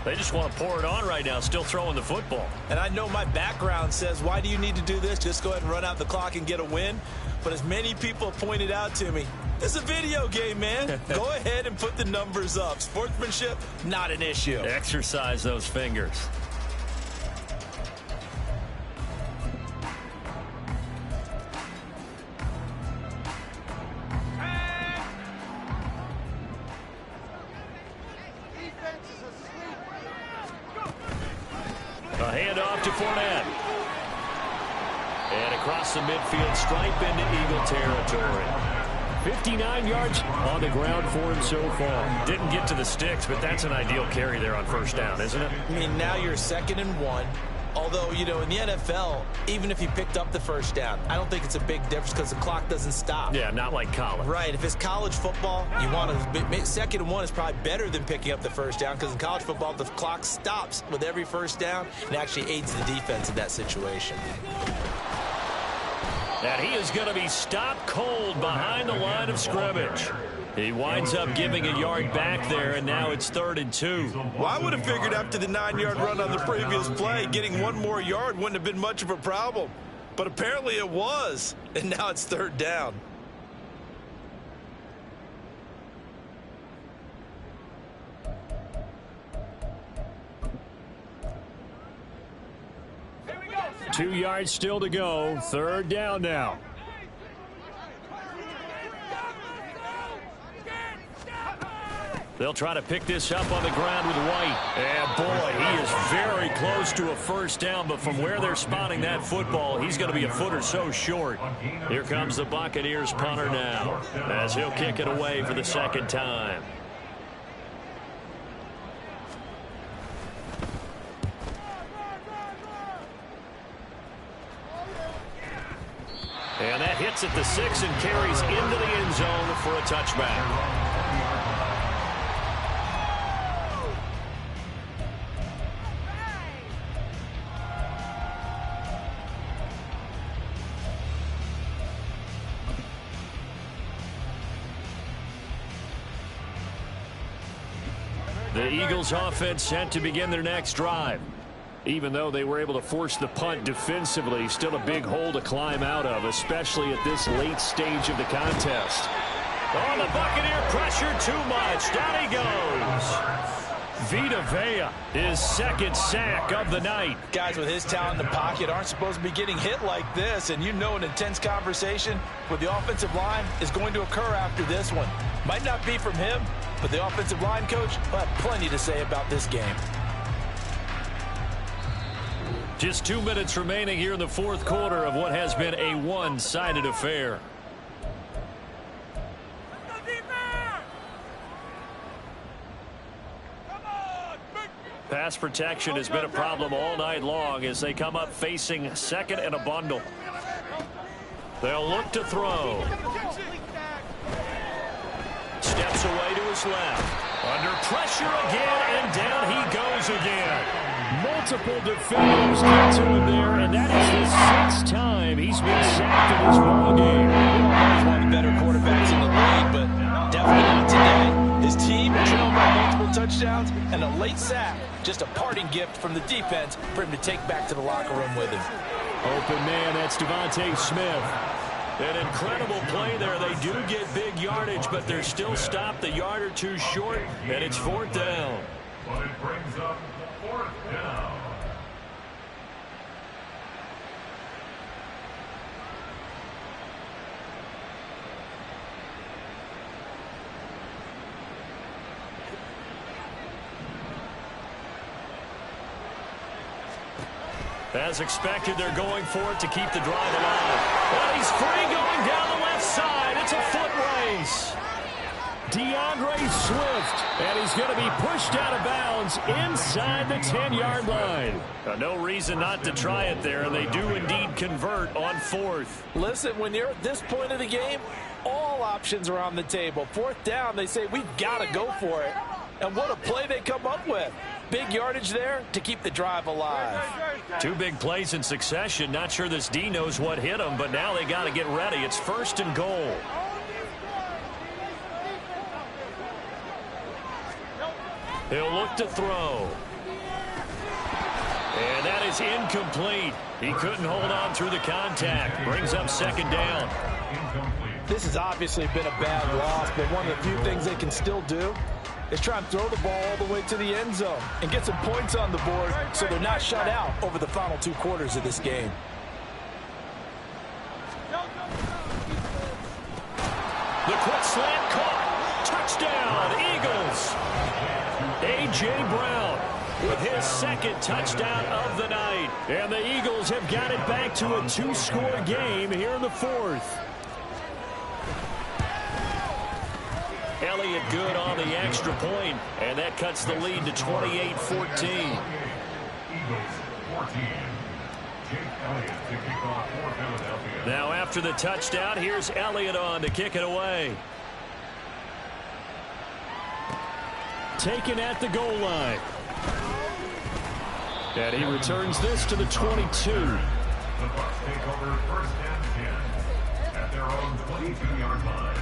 They just want to pour it on right now, still throwing the football. And I know my background says, why do you need to do this? Just go ahead and run out the clock and get a win. But as many people pointed out to me, this is a video game, man. Go ahead and put the numbers up. Sportsmanship, not an issue. Exercise those fingers. A handoff to Fournette. And across the midfield stripe into Eagle territory. 59 yards on the ground for him so far. Didn't get to the sticks, but that's an ideal carry there on first down, isn't it? I mean, now you're 2nd and 1. Although, you know, in the NFL, even if he picked up the first down, I don't think it's a big difference because the clock doesn't stop. Yeah, not like college. Right. If it's college football, you want to 2nd and 1 is probably better than picking up the first down because in college football, the clock stops with every first down and actually aids the defense in that situation. And he is going to be stopped cold behind the line of scrimmage. He winds up giving a yard back there, and now it's 3rd and 2. Well, I would have figured after the 9-yard run on the previous play, getting 1 more yard wouldn't have been much of a problem. But apparently it was, and now it's 3rd down. Two yards still to go. 3rd down now. They'll try to pick this up on the ground with White. And, boy, he is very close to a first down, but from where they're spotting that football, he's going to be a foot or so short. Here comes the Buccaneers punter now as he'll kick it away for the 2nd time. And that hits at the 6 and carries into the end zone for a touchback. The Eagles offense set to begin their next drive. Even though they were able to force the punt defensively, still a big hole to climb out of, especially at this late stage of the contest. Oh, the Buccaneer pressure too much. Down he goes. Vita Vea, his second sack of the night. Guys with his talent in the pocket aren't supposed to be getting hit like this, and you know an intense conversation with the offensive line is going to occur after this one. Might not be from him, but the offensive line coach will have plenty to say about this game. Just 2 minutes remaining here in the fourth quarter of what has been a one-sided affair. Pass protection has been a problem all night long as they come up facing second and a bundle. They'll look to throw. Steps away to his left. Under pressure again, and down he goes again. Multiple defenders get to him there, and that is the sixth time he's been sacked in this ball game. He's one of the better quarterbacks in the league, but definitely not today. His team trailed by multiple touchdowns, and a late sack, just a parting gift from the defense for him to take back to the locker room with him. Open man, that's Devontae Smith. An incredible play there. They do get big yardage, but they're still stopped a yard or two short, and it's fourth down. But it brings up fourth down. As expected, they're going for it to keep the drive alive. Well, he's free going down the left side. It's a foot race. DeAndre Swift, and he's going to be pushed out of bounds inside the 10-yard line. No reason not to try it there, and they do indeed convert on fourth. Listen, when you're at this point of the game, all options are on the table. Fourth down, they say, we've got to go for it. And what a play they come up with. Big yardage there to keep the drive alive. Two big plays in succession. Not sure this D knows what hit him, but now they got to get ready. It's first and goal. He'll look to throw. And that is incomplete. He couldn't hold on through the contact. Brings up second down. This has obviously been a bad loss, but one of the few things they can still do is try and throw the ball all the way to the end zone and get some points on the board so they're not shut out over the final 2 quarters of this game. The quick slant caught. Touchdown, Eagles. A.J. Brown with his second touchdown of the night. And the Eagles have got it back to a 2-score game here in the fourth. Elliott good on the extra point, and that cuts the lead to 28-14. Now after the touchdown, here's Elliott on to kick it away. Taken at the goal line. And he returns this to the 22. The Bucs take over first and 10 at their own 22-yard line.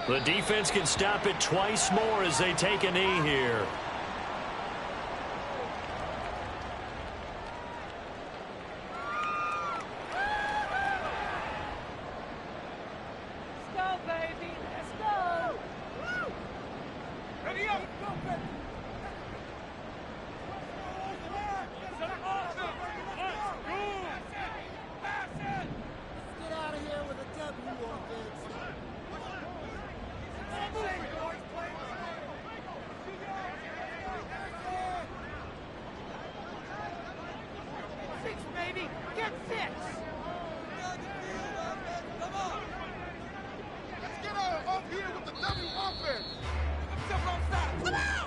The defense can stop it twice more as they take a knee here. Let's go, baby. Let's go. Ready up. Let's get out of here with a W on this. Six, baby. Get 6. Come on. Let's get out of here with the W offense. Come on.